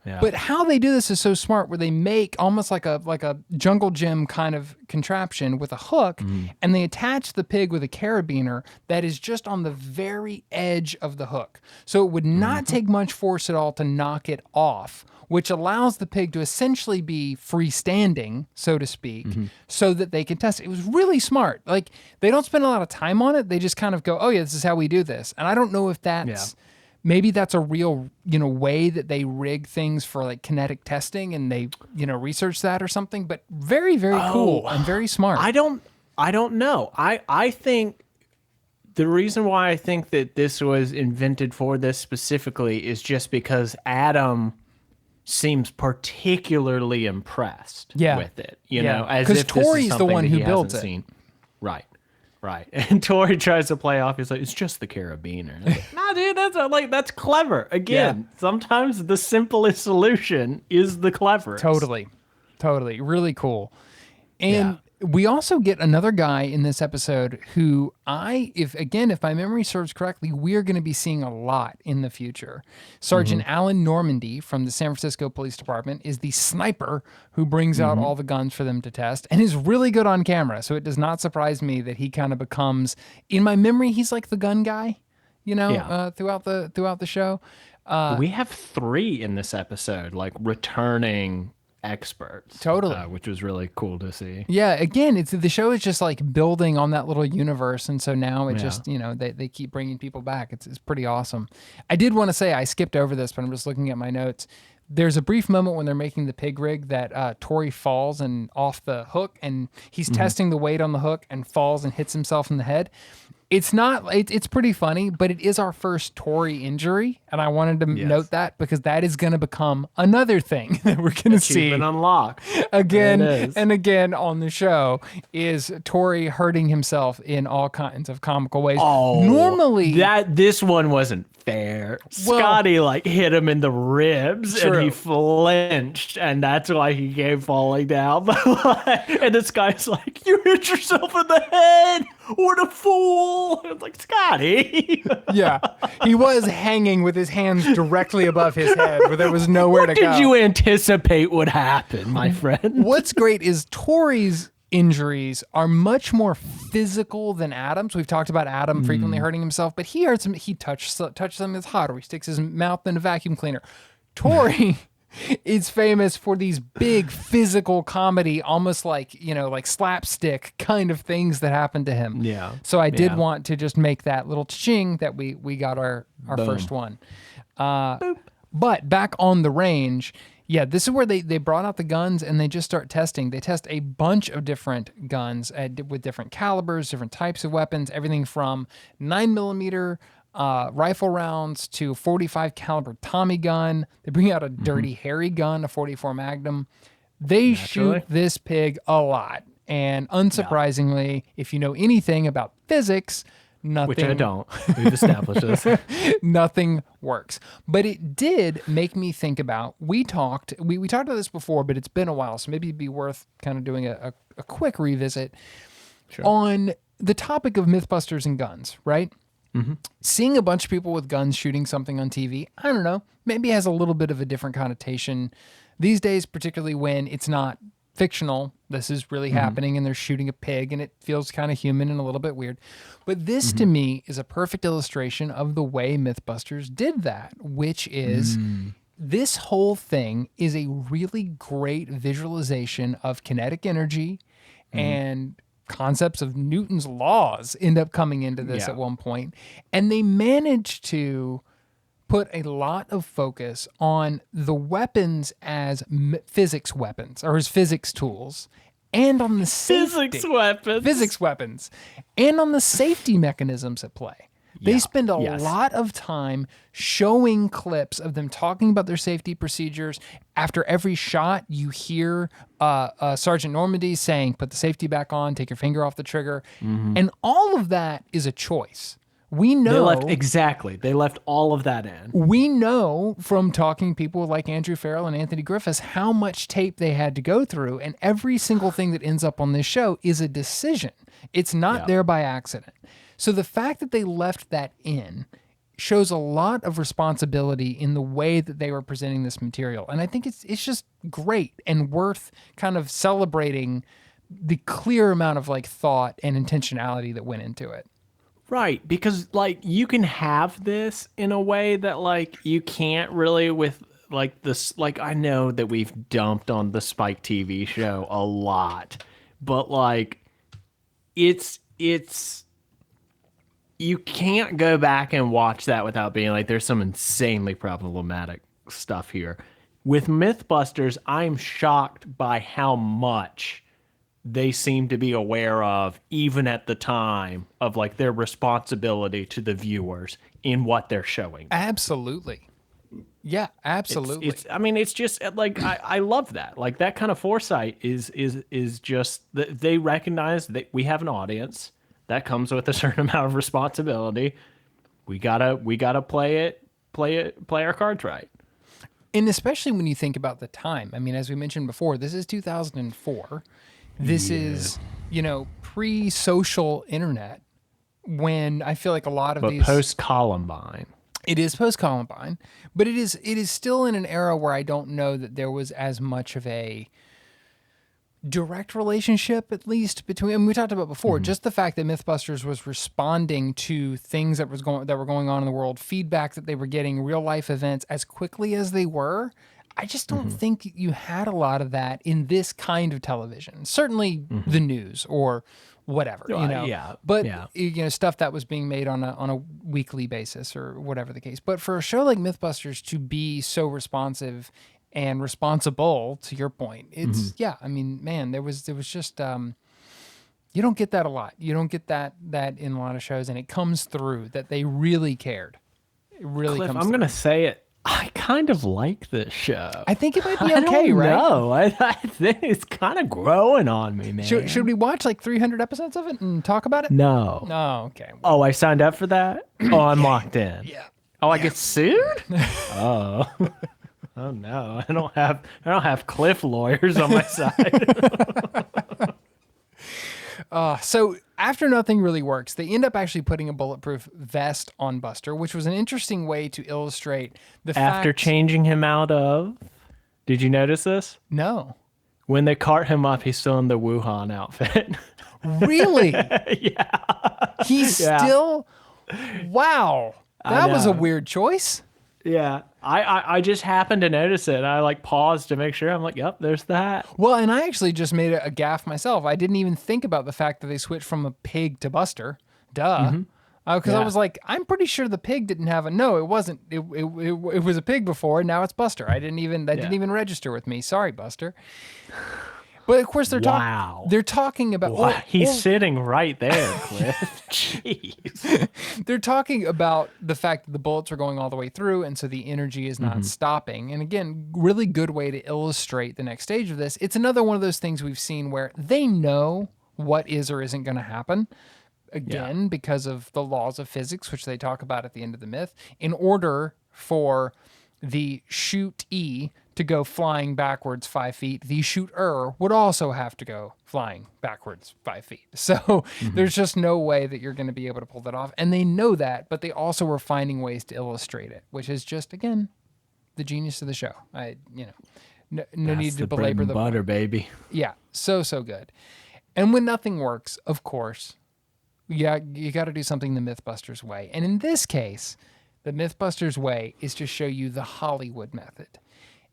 Speaker 1: Yeah. But how they do this is so smart, where they make almost like a jungle gym kind of contraption with a hook, and they attach the pig with a carabiner that is just on the very edge of the hook. So it would not take much force at all to knock it off, which allows the pig to essentially be freestanding, so to speak, so that they can test it. It was really smart. Like, they don't spend a lot of time on it. They just kind of go, oh yeah, this is how we do this. And I don't know if that's... Yeah. Maybe that's a real, way that they rig things for like kinetic testing, and they, research that or something. But very, very cool and very smart.
Speaker 2: I don't know. I think the reason why I think that this was invented for this specifically is just because Adam seems particularly impressed with it. As if
Speaker 1: Tori's
Speaker 2: this is
Speaker 1: the one who built it.
Speaker 2: Seen. Right. And Tori tries to play off. He's like, it's just the carabiner. Like, nah, dude, that's clever. Again, sometimes the simplest solution is the cleverest.
Speaker 1: Totally. Really cool. And we also get another guy in this episode who if my memory serves correctly, we're going to be seeing a lot in the future. Sergeant Alan Normandy from the San Francisco Police Department is the sniper who brings out all the guns for them to test, and is really good on camera. So it does not surprise me that he kind of becomes, in my memory, he's like the gun guy, throughout the show.
Speaker 2: We have 3 in this episode, like returning experts.
Speaker 1: Totally.
Speaker 2: Which was really cool to see.
Speaker 1: Yeah, again, the show is just like building on that little universe, and so now it just, they keep bringing people back. It's pretty awesome. I did want to say, I skipped over this, but I'm just looking at my notes. There's a brief moment when they're making the pig rig that Tori falls and off the hook, and he's testing the weight on the hook and falls and hits himself in the head. It's not. It's pretty funny, but it is our first Tori injury, and I wanted to note that because that is going to become another thing that we're going to see
Speaker 2: unlock
Speaker 1: again and again on the show. Is Tori hurting himself in all kinds of comical ways? Normally,
Speaker 2: this one wasn't fair. Scotty hit him in the ribs and he flinched, and that's why he came falling down. And this guy's like, "You hit yourself in the head. What a fool!" It's like, Scotty.
Speaker 1: Yeah, he was hanging with his hands directly above his head, where there was nowhere to go.
Speaker 2: What did you anticipate would happen, my friend?
Speaker 1: What's great is Tori's injuries are much more physical than Adam's. We've talked about Adam frequently hurting himself, but he hurts him. He touched something that's hot, or he sticks his mouth in a vacuum cleaner. Tori is famous for these big physical comedy, almost like slapstick kind of things that happen to him.
Speaker 2: Yeah.
Speaker 1: So I did want to just make that little ching that we got our first one. But back on the range. Yeah, this is where they brought out the guns and they just start testing. They test a bunch of different guns with different calibers, different types of weapons, everything from 9mm rifle rounds to 45 caliber Tommy gun. They bring out a Dirty Harry gun, a 44 Magnum. They shoot this pig a lot. And unsurprisingly, if you know anything about physics, nothing.
Speaker 2: Which I don't. We've established this.
Speaker 1: Nothing works. But it did make me think about, we talked about this before, but it's been a while, so maybe it'd be worth kind of doing a quick revisit on the topic of Mythbusters and guns, right? Seeing a bunch of people with guns shooting something on TV, I don't know, maybe has a little bit of a different connotation these days, particularly when it's not fictional. This is really happening and they're shooting a pig and it feels kind of human and a little bit weird. But this to me is a perfect illustration of the way Mythbusters did that, which is this whole thing is a really great visualization of kinetic energy and concepts of Newton's laws end up coming into this at one point. And they managed to put a lot of focus on the weapons as physics weapons or as physics tools, and on the physics weapons, and on the safety mechanisms at play. They spend a lot of time showing clips of them talking about their safety procedures. After every shot, you hear Sergeant Normandy saying, "Put the safety back on, take your finger off the trigger." And all of that is a choice. We know
Speaker 2: they left all of that in.
Speaker 1: We know from talking to people like Andrew Farrell and Anthony Griffiths how much tape they had to go through, and every single thing that ends up on this show is a decision. It's not there by accident. So the fact that they left that in shows a lot of responsibility in the way that they were presenting this material. And I think it's just great and worth kind of celebrating the clear amount of thought and intentionality that went into it.
Speaker 2: Right, because you can have this in a way that you can't really with this. I know that we've dumped on the Spike TV show a lot, but it's you can't go back and watch that without being there's some insanely problematic stuff here. With Mythbusters, I'm shocked by how much they seem to be aware of, even at the time of their responsibility to the viewers in what they're showing.
Speaker 1: Absolutely. Yeah, absolutely.
Speaker 2: It's just I love that. That kind of foresight is just that they recognize that we have an audience that comes with a certain amount of responsibility. We gotta play our cards right.
Speaker 1: And especially when you think about the time. I mean, as we mentioned before, this is 2004. This is, pre-social internet, when I feel like a lot of these...
Speaker 2: But post-Columbine.
Speaker 1: It is post-Columbine, but it is still in an era where I don't know that there was as much of a direct relationship, at least between... And we talked about before, just the fact that Mythbusters was responding to things that were going on in the world, feedback that they were getting, real-life events, as quickly as they were... I just don't think you had a lot of that in this kind of television. Certainly the news or whatever, stuff that was being made on a weekly basis or whatever the case. But for a show like Mythbusters to be so responsive and responsible, to your point. It's yeah, I mean, man, there was just you don't get that a lot. You don't get that in a lot of shows, and it comes through that they really cared. It really
Speaker 2: Cliff,
Speaker 1: comes
Speaker 2: I'm
Speaker 1: through.
Speaker 2: gonna say it. I kind of like this show.
Speaker 1: I think it might be
Speaker 2: I
Speaker 1: okay,
Speaker 2: don't
Speaker 1: right?
Speaker 2: know. I think it's kind of growing on me, man.
Speaker 1: Should we watch like 300 episodes of it and talk about it?
Speaker 2: No.
Speaker 1: No, okay.
Speaker 2: Oh, I signed up for that? Oh, I'm locked in.
Speaker 1: Yeah.
Speaker 2: Oh, I get sued? Oh. Oh no. I don't have Cliff lawyers on my side.
Speaker 1: So after nothing really works, they end up actually putting a bulletproof vest on Buster, which was an interesting way to illustrate the
Speaker 2: After
Speaker 1: fact.
Speaker 2: changing him out of, did you notice this?
Speaker 1: No.
Speaker 2: When they cart him up, he's still in the Wuhan outfit.
Speaker 1: Really?
Speaker 2: Yeah.
Speaker 1: He's still. Wow. That was a
Speaker 2: know.
Speaker 1: weird choice.
Speaker 2: Yeah. I just happened to notice it. I like paused to make sure. I'm like, yep, there's the hat.
Speaker 1: Well, and I actually just made a gaffe myself. I didn't even think about the fact that they switched from a pig to Buster. Duh. Because I
Speaker 2: Yeah.
Speaker 1: was like, I'm pretty sure the pig didn't have a. No, it wasn't. It was a pig before, and now it's Buster. That didn't even register with me. Sorry, Buster. But of course,
Speaker 2: Wow.
Speaker 1: they're talking about.
Speaker 2: Wow. He's sitting right there, Cliff. Jeez.
Speaker 1: They're talking about the fact that the bullets are going all the way through, and so the energy is not stopping. And again, really good way to illustrate the next stage of this. It's another one of those things we've seen where they know what is or isn't going to happen. Again, because of the laws of physics, which they talk about at the end of the myth, in order for the shootee to go flying backwards 5 feet, the shooter would also have to go flying backwards 5 feet. So there's just no way that you're going to be able to pull that off. And they know that, but they also were finding ways to illustrate it, which is just, again, the genius of the show. No need
Speaker 2: That's
Speaker 1: to
Speaker 2: the bread
Speaker 1: belabor
Speaker 2: and
Speaker 1: the
Speaker 2: butter, baby.
Speaker 1: Yeah, so good. And when nothing works, of course, yeah, you got to do something the Mythbusters way. And in this case, the Mythbusters way is to show you the Hollywood method.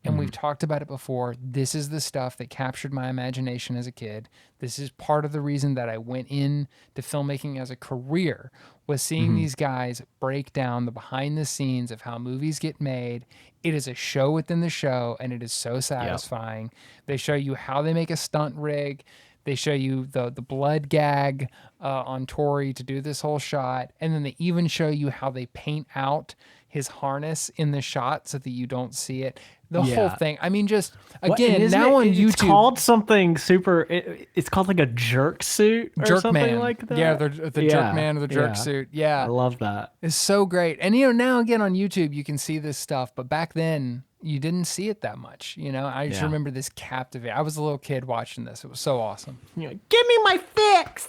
Speaker 1: And we've talked about it before. This is the stuff that captured my imagination as a kid. This is part of the reason that I went into filmmaking as a career, was seeing these guys break down the behind the scenes of how movies get made. It is a show within the show, and it is so satisfying. They show you how they make a stunt rig. They show you the blood gag on Tori to do this whole shot. And then they even show you how they paint out his harness in the shot so that you don't see it. The whole thing. I mean, just, again, now on YouTube.
Speaker 2: It's called something super, it's called like a jerk suit or
Speaker 1: Jerk
Speaker 2: something
Speaker 1: Man.
Speaker 2: like that.
Speaker 1: Yeah, the Jerk Man or the Jerk Suit. Yeah.
Speaker 2: I love that.
Speaker 1: It's so great. And, now again on YouTube, you can see this stuff. But back then, you didn't see it that much. I just remember this captivating. I was a little kid watching this. It was so awesome.
Speaker 2: You're like, give me my fix.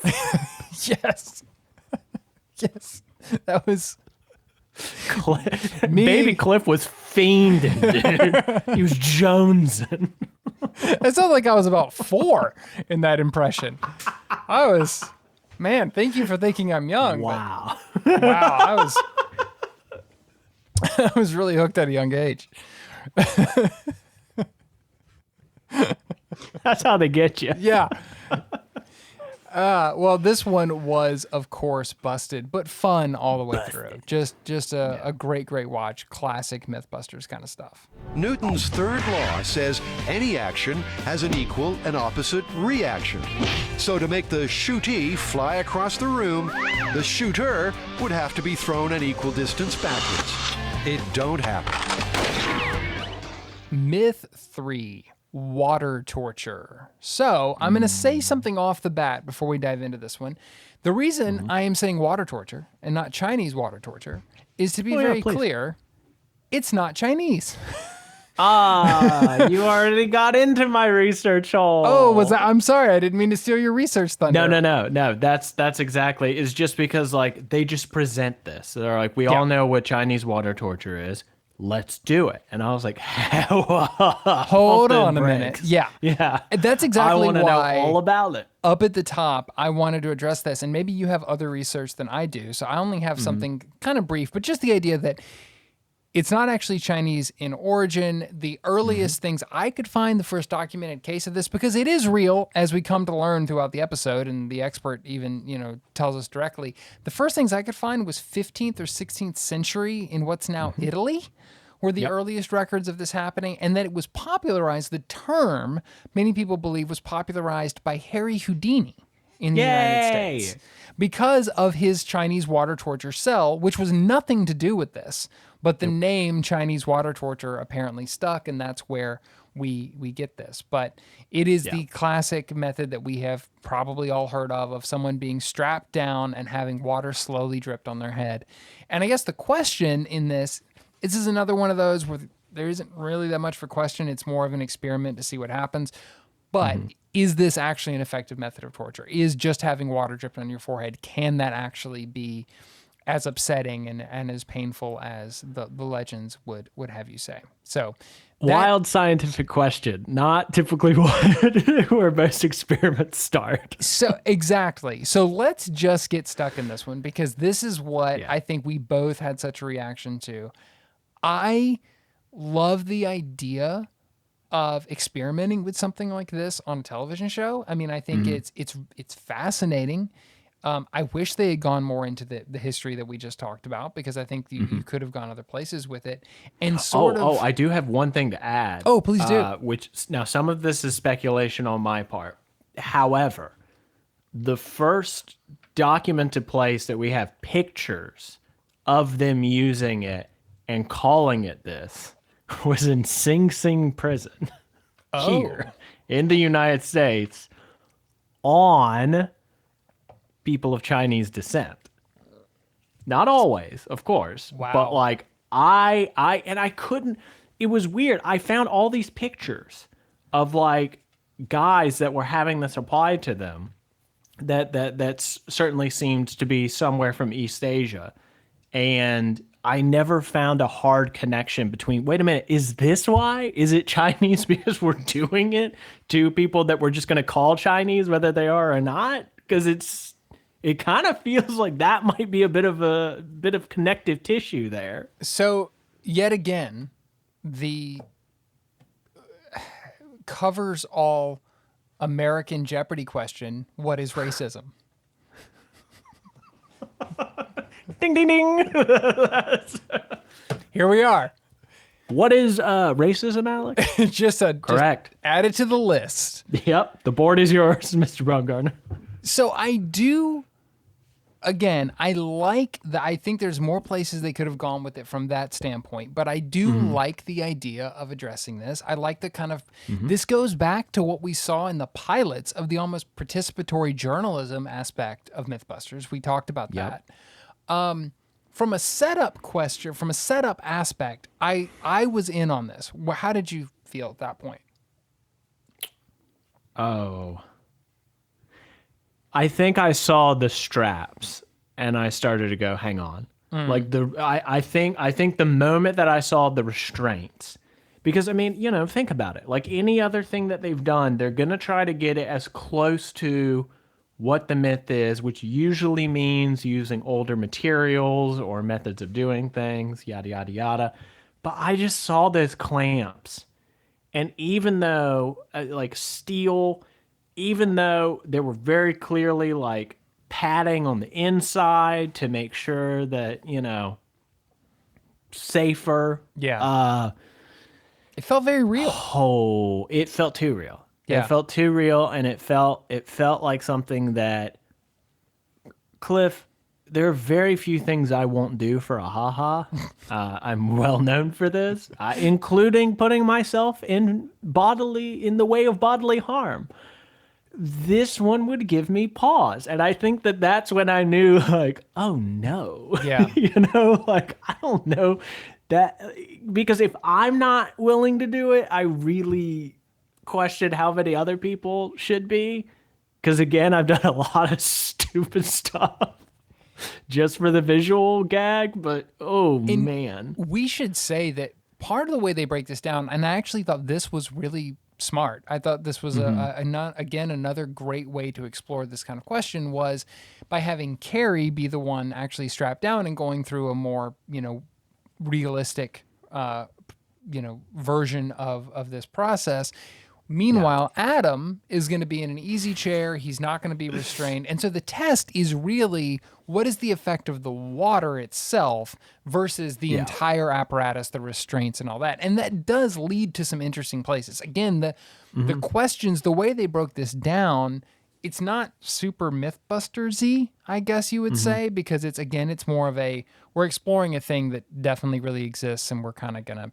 Speaker 1: Yes. Yes. That was...
Speaker 2: Baby Cliff was fiending, dude. He was jonesing.
Speaker 1: It sounded like I was about 4 in that impression. Man, thank you for thinking I'm young.
Speaker 2: Wow.
Speaker 1: Wow, I was really hooked at a young age.
Speaker 2: That's how they get you.
Speaker 1: Yeah. Well, this one was, of course, busted, but fun all the way through. Just a great watch. Classic Mythbusters kind of stuff.
Speaker 3: Newton's third law says any action has an equal and opposite reaction. So to make the shootee fly across the room, the shooter would have to be thrown an equal distance backwards. It don't happen.
Speaker 1: Myth 3. Water torture. So I'm going to say something off the bat before we dive into this one. The reason I am saying water torture and not Chinese water torture is to be very clear, it's not Chinese.
Speaker 2: You already got into my research hole.
Speaker 1: Oh, was that? I'm sorry. I didn't mean to steal your research thunder.
Speaker 2: No. That's exactly. It's just because like they just present this. They're like, we all know what Chinese water torture is. Let's do it. And I was like,
Speaker 1: hold on a minute. Yeah. That's exactly
Speaker 2: I want to know
Speaker 1: why
Speaker 2: all about it.
Speaker 1: up at the top, I wanted to address this. And maybe you have other research than I do. So I only have something kind of brief, but just the idea that it's not actually Chinese in origin. The earliest things I could find, the first documented case of this, because it is real, as we come to learn throughout the episode, and the expert even, tells us directly. The first things I could find was 15th or 16th century in what's now Italy, were the earliest records of this happening, and that it was popularized, the term, many people believe, was popularized by Harry Houdini in the United States because of his Chinese water torture cell, which was nothing to do with this. But the name Chinese water torture apparently stuck, and that's where we get this. But it is the classic method that we have probably all heard of someone being strapped down and having water slowly dripped on their head. And I guess the question in this is another one of those where there isn't really that much for question. It's more of an experiment to see what happens. But is this actually an effective method of torture? Is just having water dripped on your forehead, can that actually be as upsetting and as painful as the legends would have you say? So
Speaker 2: wild scientific question, not typically where most experiments start.
Speaker 1: So exactly. So let's just get stuck in this one, because this is what I think we both had such a reaction to. I love the idea of experimenting with something like this on a television show. I mean, I think it's fascinating. I wish they had gone more into the history that we just talked about, because I think you could have gone other places with it. And
Speaker 2: I do have one thing to add.
Speaker 1: Oh, please do.
Speaker 2: Which now some of this is speculation on my part. However, the first documented place that we have pictures of them using it and calling it this was in Sing Sing prison here in the United States on people of Chinese descent. Not always, of course.
Speaker 1: Wow.
Speaker 2: But like I couldn't, it was weird. I found all these pictures of like guys that were having this applied to them that certainly seemed to be somewhere from East Asia. And I never found a hard connection between, wait a minute, is this why? Is it Chinese because we're doing it to people that we're just going to call Chinese, whether they are or not? Because it kind of feels like that might be a bit of connective tissue there.
Speaker 1: So yet again, the covers all American Jeopardy question, what is racism?
Speaker 2: Ding, ding, ding.
Speaker 1: Here we are.
Speaker 2: What is racism, Alex?
Speaker 1: Correct. Add it to the list.
Speaker 2: Yep. The board is yours, Mr. Bumgardner.
Speaker 1: So I do, again, I think there's more places they could have gone with it from that standpoint, but I do like the idea of addressing this. I like the kind of, this goes back to what we saw in the pilots of the almost participatory journalism aspect of Mythbusters. We talked about that. From a setup aspect, I was in on this. How did you feel at that point?
Speaker 2: Oh, I think I saw the straps and I started to go, hang on. Like I think the moment that I saw the restraints, because I mean, think about it. Like any other thing that they've done, they're going to try to get it as close to what the myth is, which usually means using older materials or methods of doing things, yada, yada, yada. But I just saw those clamps. And even though, like steel, even though there were very clearly like padding on the inside to make sure that, safer.
Speaker 1: Yeah. It felt very real.
Speaker 2: Oh, it felt too real.
Speaker 1: Yeah.
Speaker 2: It felt too real, and it felt like something that, Cliff, there are very few things I won't do for a ha-ha. I'm well known for this, including putting myself in the way of bodily harm. This one would give me pause, and I think that that's when I knew, like, oh no.
Speaker 1: Yeah.
Speaker 2: Like, I don't know that, because if I'm not willing to do it, I really question how many other people should be, because again, I've done a lot of stupid stuff just for the visual gag, but man,
Speaker 1: we should say that part of the way they break this down, and I actually thought this was really smart, I thought this was another great way to explore this kind of question, was by having Carrie be the one actually strapped down and going through a more realistic version of this process. Meanwhile, Adam is going to be in an easy chair. He's not going to be restrained. And so the test is really, what is the effect of the water itself versus the entire apparatus, the restraints and all that. And that does lead to some interesting places. Again, the questions, the way they broke this down, it's not super Mythbusters-y, I guess you would say, because it's more of we're exploring a thing that definitely really exists, and we're kind of going to,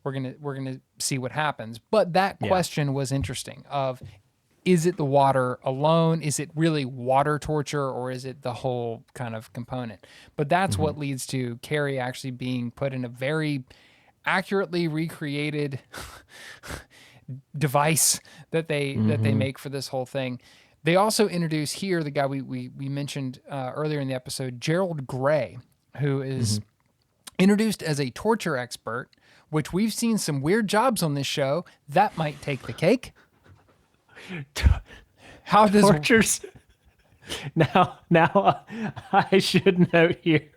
Speaker 1: we're gonna see what happens. But that question was interesting of, is it the water alone? Is it really water torture, or is it the whole kind of component? But that's what leads to Carrie actually being put in a very accurately recreated device that they make for this whole thing. They also introduce here the guy we mentioned earlier in the episode, Gerald Gray, who is introduced as a torture expert, which we've seen some weird jobs on this show. That might take the cake. How does
Speaker 2: tortures? Now, I should note here,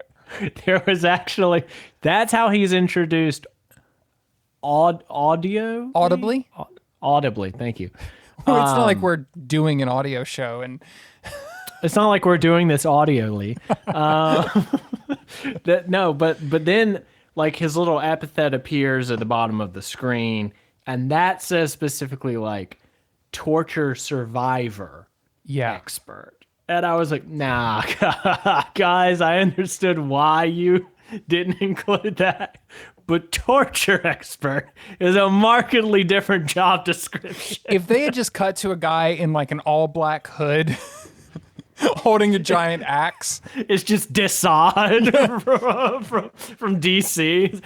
Speaker 2: there was actually, that's how he's introduced audibly. Audibly, thank you.
Speaker 1: It's not like we're doing an audio show, and
Speaker 2: it's not like we're doing this audioly. But then, like, his little epithet appears at the bottom of the screen, and that says specifically, like, torture survivor expert. And I was like, nah, guys, I understood why you didn't include that. But torture expert is a markedly different job description.
Speaker 1: If they had just cut to a guy in, like, an all-black hood holding a giant axe.
Speaker 2: It's just Desaad from DC.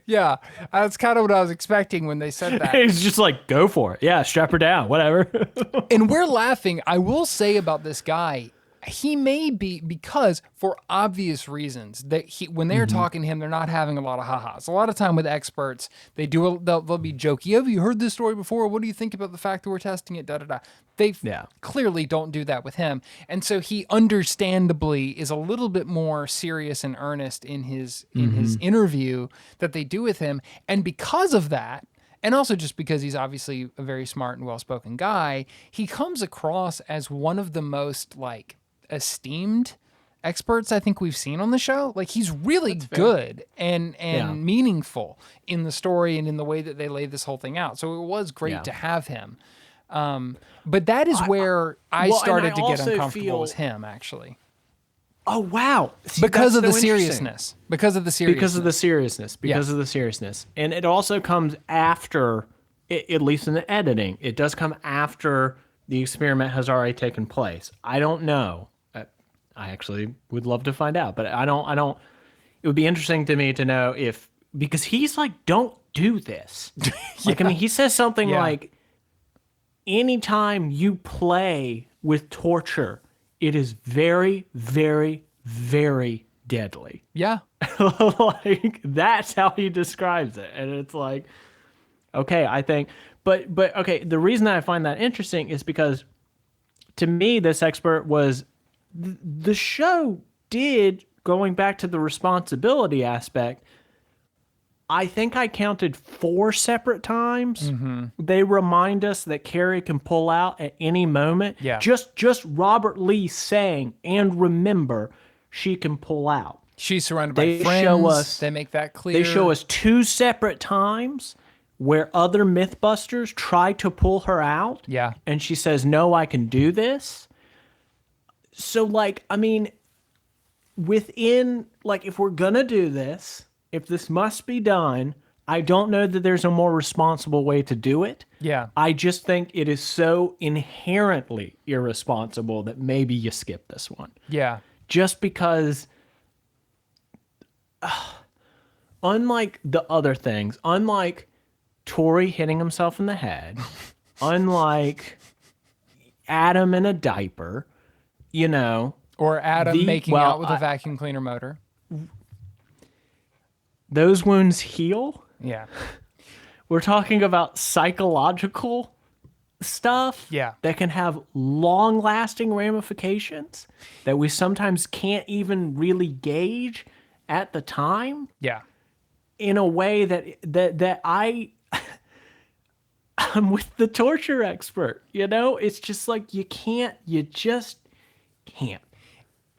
Speaker 1: Yeah, that's kind of what I was expecting when they said that.
Speaker 2: He's just like, go for it. Yeah, strap her down, whatever.
Speaker 1: And we're laughing. I will say about this guy, he may be, because for obvious reasons, that when they're talking to him, they're not having a lot of ha-has. A lot of time with experts, they'll be jokey. Have you heard this story before? What do you think about the fact that we're testing it? They clearly don't do that with him. And so he understandably is a little bit more serious and earnest in his interview that they do with him. And because of that, and also just because he's obviously a very smart and well-spoken guy, he comes across as one of the most, like, esteemed experts I think we've seen on the show. Like, he's really good and meaningful in the story and in the way that they laid this whole thing out. So it was great to have him. But that is where I started to get uncomfortable with him, actually.
Speaker 2: Oh, wow. See,
Speaker 1: because of the seriousness. Because of the
Speaker 2: seriousness. And it also comes after, at least in the editing, it does come after the experiment has already taken place. I don't know. I actually would love to find out, but I don't, it would be interesting to me to know if, because he's like, don't do this. Like, I mean, he says something like, anytime you play with torture, it is very, very, very deadly.
Speaker 1: Yeah.
Speaker 2: Like, that's how he describes it. And it's like, okay, I think, but okay, the reason that I find that interesting is because to me, this expert was, the show did, going back to the responsibility aspect, I think I counted 4 separate times. They remind us that Carrie can pull out at any moment.
Speaker 1: Yeah.
Speaker 2: Just Robert Lee saying, and remember, she can pull out.
Speaker 1: She's surrounded by friends. They make that clear.
Speaker 2: They show us 2 separate times where other Mythbusters try to pull her out.
Speaker 1: Yeah.
Speaker 2: And she says, no, I can do this. So, like, I mean, within, like, if we're going to do this, if this must be done, I don't know that there's a more responsible way to do it.
Speaker 1: Yeah.
Speaker 2: I just think it is so inherently irresponsible that maybe you skip this one.
Speaker 1: Yeah.
Speaker 2: Just because, unlike the other things, unlike Tori hitting himself in the head, unlike Adam in a diaper, you know.
Speaker 1: Or Adam making out with a vacuum cleaner motor.
Speaker 2: Those wounds heal?
Speaker 1: Yeah.
Speaker 2: We're talking about psychological stuff that can have long-lasting ramifications that we sometimes can't even really gauge at the time.
Speaker 1: Yeah.
Speaker 2: in a way that I'm with the torture expert. You know, it's just like you just can't.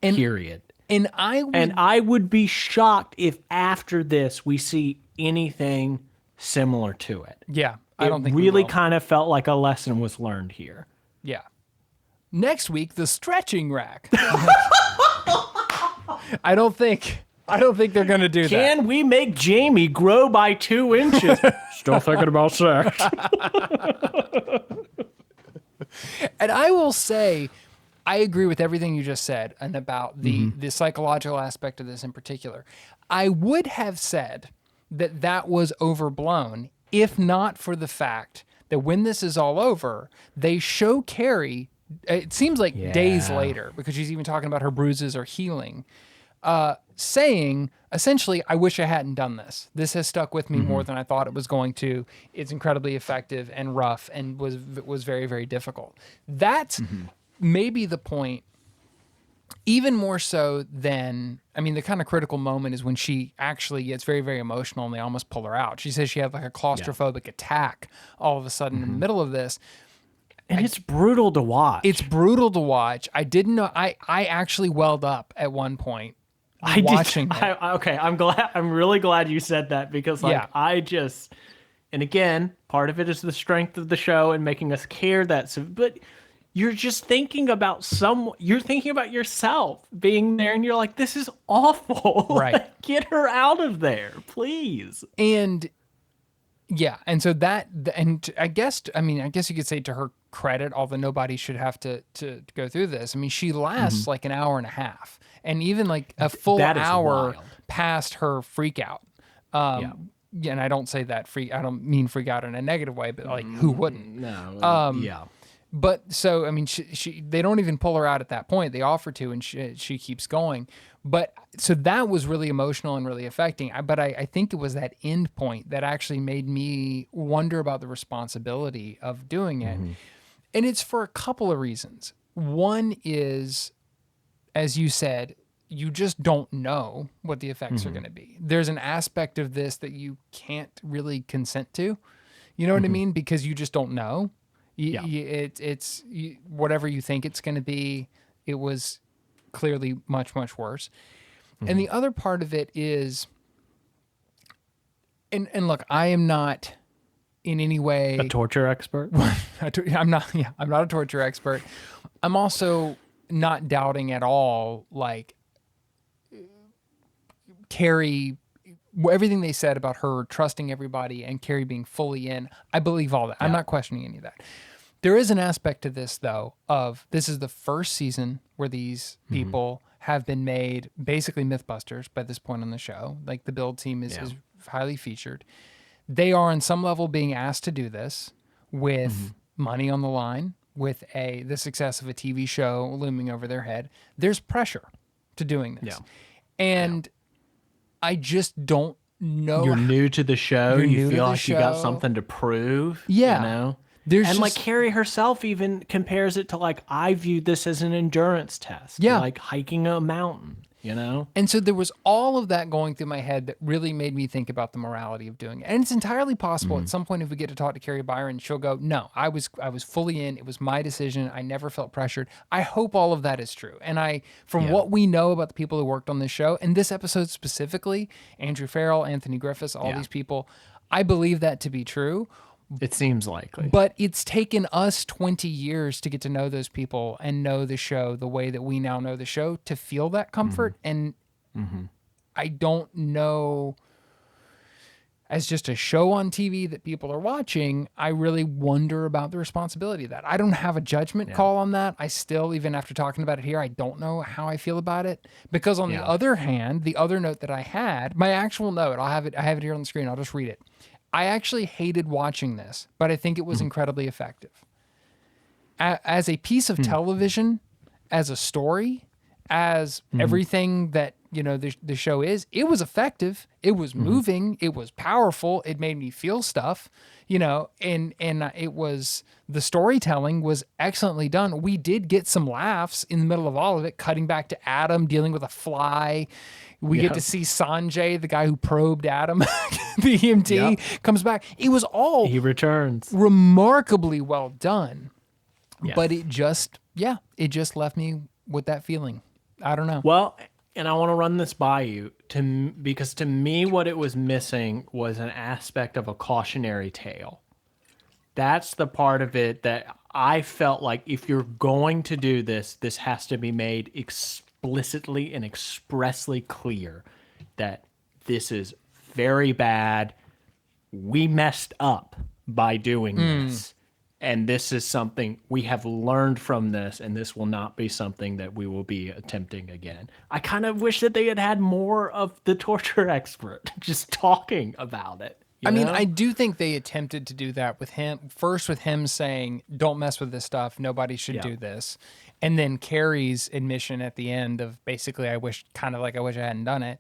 Speaker 2: Period.
Speaker 1: And
Speaker 2: I would be shocked if after this we see anything similar to it.
Speaker 1: Yeah, I don't think
Speaker 2: really
Speaker 1: we will.
Speaker 2: kind of felt like a lesson was learned here.
Speaker 1: Yeah. Next week, the stretching rack. I don't think they're gonna do that.
Speaker 2: Can we make Jamie grow by 2 inches? Still thinking about sex.
Speaker 1: And I will say, I agree with everything you just said and about the psychological aspect of this in particular. I would have said that was overblown if not for the fact that when this is all over, they show Carrie, it seems like days later, because she's even talking about her bruises are healing, saying, essentially, I wish I hadn't done this. This has stuck with me more than I thought it was going to. It's incredibly effective and rough and was very, very difficult. That's maybe the point, even more so than, I mean, the kind of critical moment is when she actually gets very, very emotional and they almost pull her out. She says she had like a claustrophobic attack all of a sudden in the middle of this.
Speaker 2: And it's brutal to watch.
Speaker 1: It's brutal to watch. I didn't know, I actually welled up at one point watching it.
Speaker 2: Okay, I'm really glad you said that because and again, part of it is the strength of the show and making us care but you're just thinking about you're thinking about yourself being there and you're like, this is awful.
Speaker 1: Right.
Speaker 2: Get her out of there, please.
Speaker 1: And yeah. And so I guess you could say to her credit, although nobody should have to go through this. I mean, she lasts like an hour and a half and even like a full hour
Speaker 2: wild.
Speaker 1: past her freak out. Yeah, and I don't say that I don't mean freak out in a negative way, but like who wouldn't?
Speaker 2: No.
Speaker 1: But so, I mean, they don't even pull her out at that point. They offer to, and she keeps going. But so that was really emotional and really affecting. But I think it was that end point that actually made me wonder about the responsibility of doing it. And it's for a couple of reasons. One is, as you said, you just don't know what the effects are going to be. There's an aspect of this that you can't really consent to. You know what I mean? Because you just don't know. It's whatever you think it's going to be. It was clearly much, much worse. And the other part of it is, and look, I am not in any way
Speaker 2: A torture expert?
Speaker 1: I'm not a torture expert. I'm also not doubting at all, like, Carrie, everything they said about her trusting everybody and Carrie being fully in. I believe all that. I'm not questioning any of that. There is an aspect to this, though, of this is the first season where these people have been made basically Mythbusters by this point on the show. Like, the build team is highly featured. They are, on some level, being asked to do this with money on the line, with the success of a TV show looming over their head. There's pressure to doing this. And I just don't know.
Speaker 2: You're new to the show.
Speaker 1: You're new
Speaker 2: You
Speaker 1: to
Speaker 2: feel
Speaker 1: the
Speaker 2: like you got
Speaker 1: show.
Speaker 2: something to prove.
Speaker 1: Yeah.
Speaker 2: You know?
Speaker 1: There's
Speaker 2: like
Speaker 1: just-
Speaker 2: Carrie herself even compares it to like, I viewed this as an endurance test.
Speaker 1: Yeah.
Speaker 2: Like hiking a mountain, you know?
Speaker 1: And so there was all of that going through my head that really made me think about the morality of doing it. And it's entirely possible at some point if we get to talk to Carrie Byron, she'll go, no, I was fully in. It was my decision. I never felt pressured. I hope all of that is true. And from what we know about the people who worked on this show, and this episode specifically, Andrew Farrell, Anthony Griffiths, all these people, I believe that to be true.
Speaker 2: It seems likely.
Speaker 1: But it's taken us 20 years to get to know those people and know the show the way that we now know the show to feel that comfort. And I don't know, as just a show on TV that people are watching, I really wonder about the responsibility of that. I don't have a judgment call on that. I still, even after talking about it here, I don't know how I feel about it. Because on the other hand, the other note that I had, my actual note, I have it here on the screen. I'll just read it. I actually hated watching this, but I think it was incredibly effective. As a piece of television, as a story, as everything that, the show is, it was effective. It was moving. It was powerful. It made me feel stuff, and it was, the storytelling was excellently done. We did get some laughs in the middle of all of it, cutting back to Adam dealing with a fly. We get to see Sanjay, the guy who probed Adam, the EMT, comes back. It was all
Speaker 2: He returns.
Speaker 1: remarkably well done.
Speaker 2: Yes.
Speaker 1: But it just left me with that feeling. I don't know.
Speaker 2: Well, and I want to run this by you because to me, what it was missing was an aspect of a cautionary tale. That's the part of it that I felt like if you're going to do this, this has to be made explicitly and expressly clear that this is very bad. We messed up by doing this. And this is something we have learned from this, and this will not be something that we will be attempting again. I kind of wish that they had had more of the torture expert just talking about it.
Speaker 1: I mean, I do think they attempted to do that with him. First with him saying, don't mess with this stuff. Nobody should do this. And then Carrie's admission at the end of basically, I wish I hadn't done it.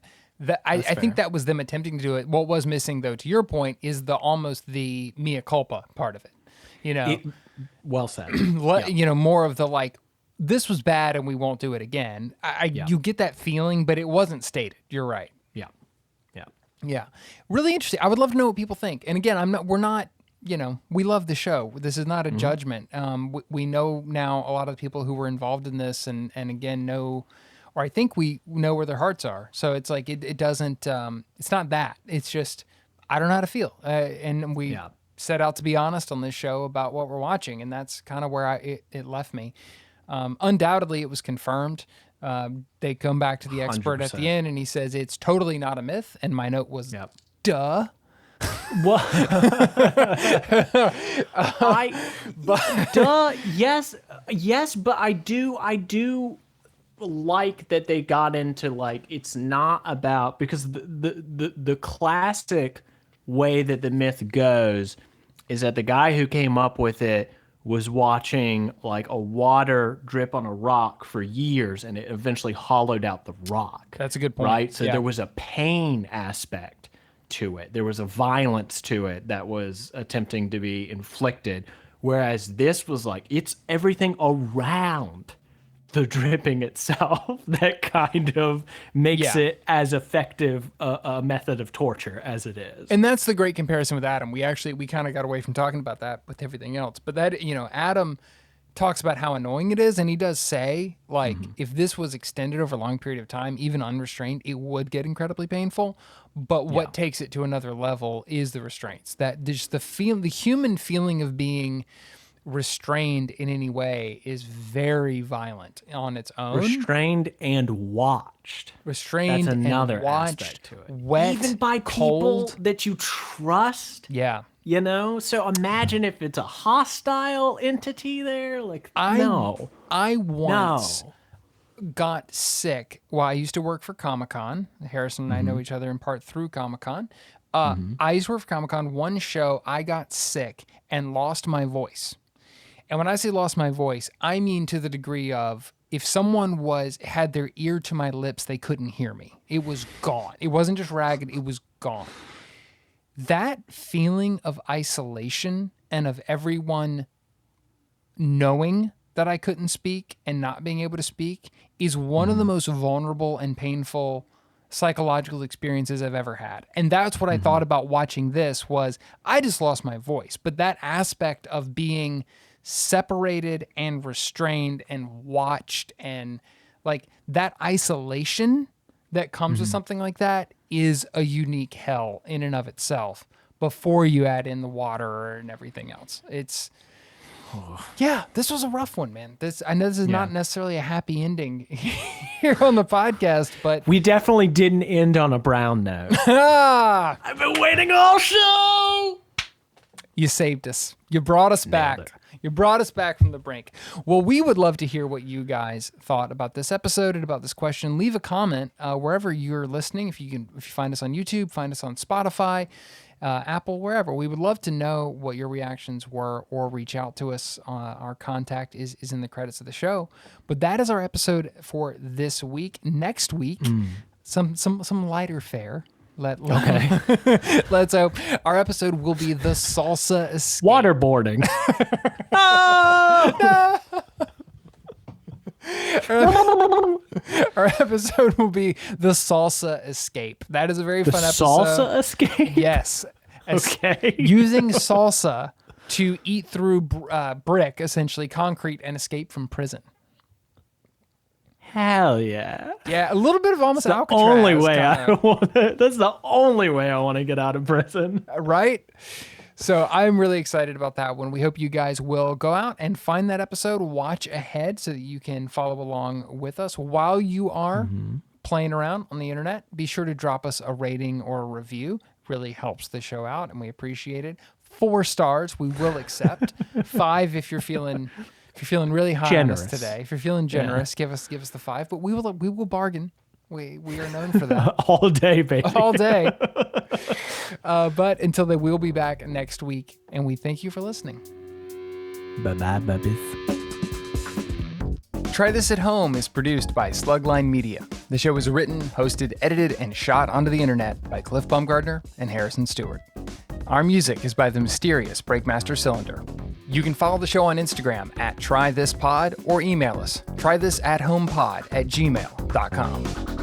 Speaker 1: I think that was them attempting to do it. What was missing, though, to your point, is almost the mea culpa part of it.
Speaker 2: Well said.
Speaker 1: More of the like, this was bad and we won't do it again. You get that feeling, but it wasn't stated. You're right. Yeah. Really interesting. I would love to know what people think. And again, we love the show. This is not a judgment. We know now a lot of the people who were involved in this and again I think we know where their hearts are. So it's like, it doesn't, it's not that. It's just, I don't know how to feel. And we set out to be honest on this show about what we're watching. And that's kind of where it left me. Undoubtedly, it was confirmed. They come back to the expert 100%. At the end, and he says it's totally not a myth. And my note was, duh.
Speaker 2: What? Yes, but I do like that they got into like it's not about because the classic way that the myth goes is that the guy who came up with it was watching like a water drip on a rock for years and it eventually hollowed out the rock.
Speaker 1: That's a good point.
Speaker 2: Right? So there was a pain aspect to it. There was a violence to it that was attempting to be inflicted. Whereas this was like, it's everything around the dripping itself that kind of makes it as effective a method of torture as it is.
Speaker 1: And that's the great comparison with Adam. We kind of got away from talking about that with everything else. But that, Adam talks about how annoying it is. And he does say, like, if this was extended over a long period of time, even unrestrained, it would get incredibly painful. But what takes it to another level is the restraints. That just the human feeling of being restrained in any way is very violent on its own.
Speaker 2: Restrained and watched.
Speaker 1: Restrained
Speaker 2: That's another
Speaker 1: and watched,
Speaker 2: aspect to it.
Speaker 1: Wet,
Speaker 2: even by
Speaker 1: cold.
Speaker 2: people that you trust.
Speaker 1: Yeah.
Speaker 2: So imagine if it's a hostile entity there. Like,
Speaker 1: I once got sick. Well, I used to work for Comic-Con. Harrison and I know each other in part through Comic-Con. I used to work for Comic-Con. One show, I got sick and lost my voice. And when I say lost my voice, I mean to the degree of if someone had their ear to my lips, they couldn't hear me. It was gone. It wasn't just ragged. It was gone. That feeling of isolation and of everyone knowing that I couldn't speak and not being able to speak is one of the most vulnerable and painful psychological experiences I've ever had. And that's what I thought about watching this was I just lost my voice. But that aspect of being separated and restrained and watched and like that isolation that comes with something like that is a unique hell in and of itself before you add in the water and everything else. It's this was a rough one, man. I know this is not necessarily a happy ending here on the podcast, but
Speaker 2: we definitely didn't end on a brown note. I've been waiting all show.
Speaker 1: You saved us. You brought us back. You brought us back from the brink. Well, we would love to hear what you guys thought about this episode and about this question. Leave a comment wherever you're listening. If you find us on YouTube, find us on Spotify, Apple, wherever. We would love to know what your reactions were or reach out to us. Our contact is in the credits of the show. But that is our episode for this week. Next week, some lighter fare. Let's hope our episode will be the salsa escape.
Speaker 2: Waterboarding.
Speaker 1: Our episode will be the salsa escape. That is a very fun episode.
Speaker 2: Salsa escape?
Speaker 1: Yes.
Speaker 2: Okay.
Speaker 1: Using salsa to eat through brick, essentially concrete, and escape from prison.
Speaker 2: Hell yeah.
Speaker 1: Yeah, a little bit of almost
Speaker 2: The
Speaker 1: Alcatraz.
Speaker 2: only way
Speaker 1: kinda.
Speaker 2: that's the only way I want to get out of prison.
Speaker 1: Right? So I'm really excited about that one. We hope you guys will go out and find that episode, watch ahead so that you can follow along with us while you are playing around on the internet. Be sure to drop us a rating or a review. Really helps the show out, and we appreciate it. 4 stars we will accept. 5 if you're feeling really high on us today. If you're feeling generous, give us the 5. But we will bargain. We are known for that.
Speaker 2: All day, baby.
Speaker 1: All day. But until then, we'll be back next week, and we thank you for listening.
Speaker 2: Bye-bye, babies.
Speaker 1: Try This at Home is produced by Slugline Media. The show was written, hosted, edited, and shot onto the internet by Cliff Bumgardner and Harrison Stewart. Our music is by the mysterious Breakmaster Cylinder. You can follow the show on Instagram @TryThisPod or email us trythisathomepod@gmail.com.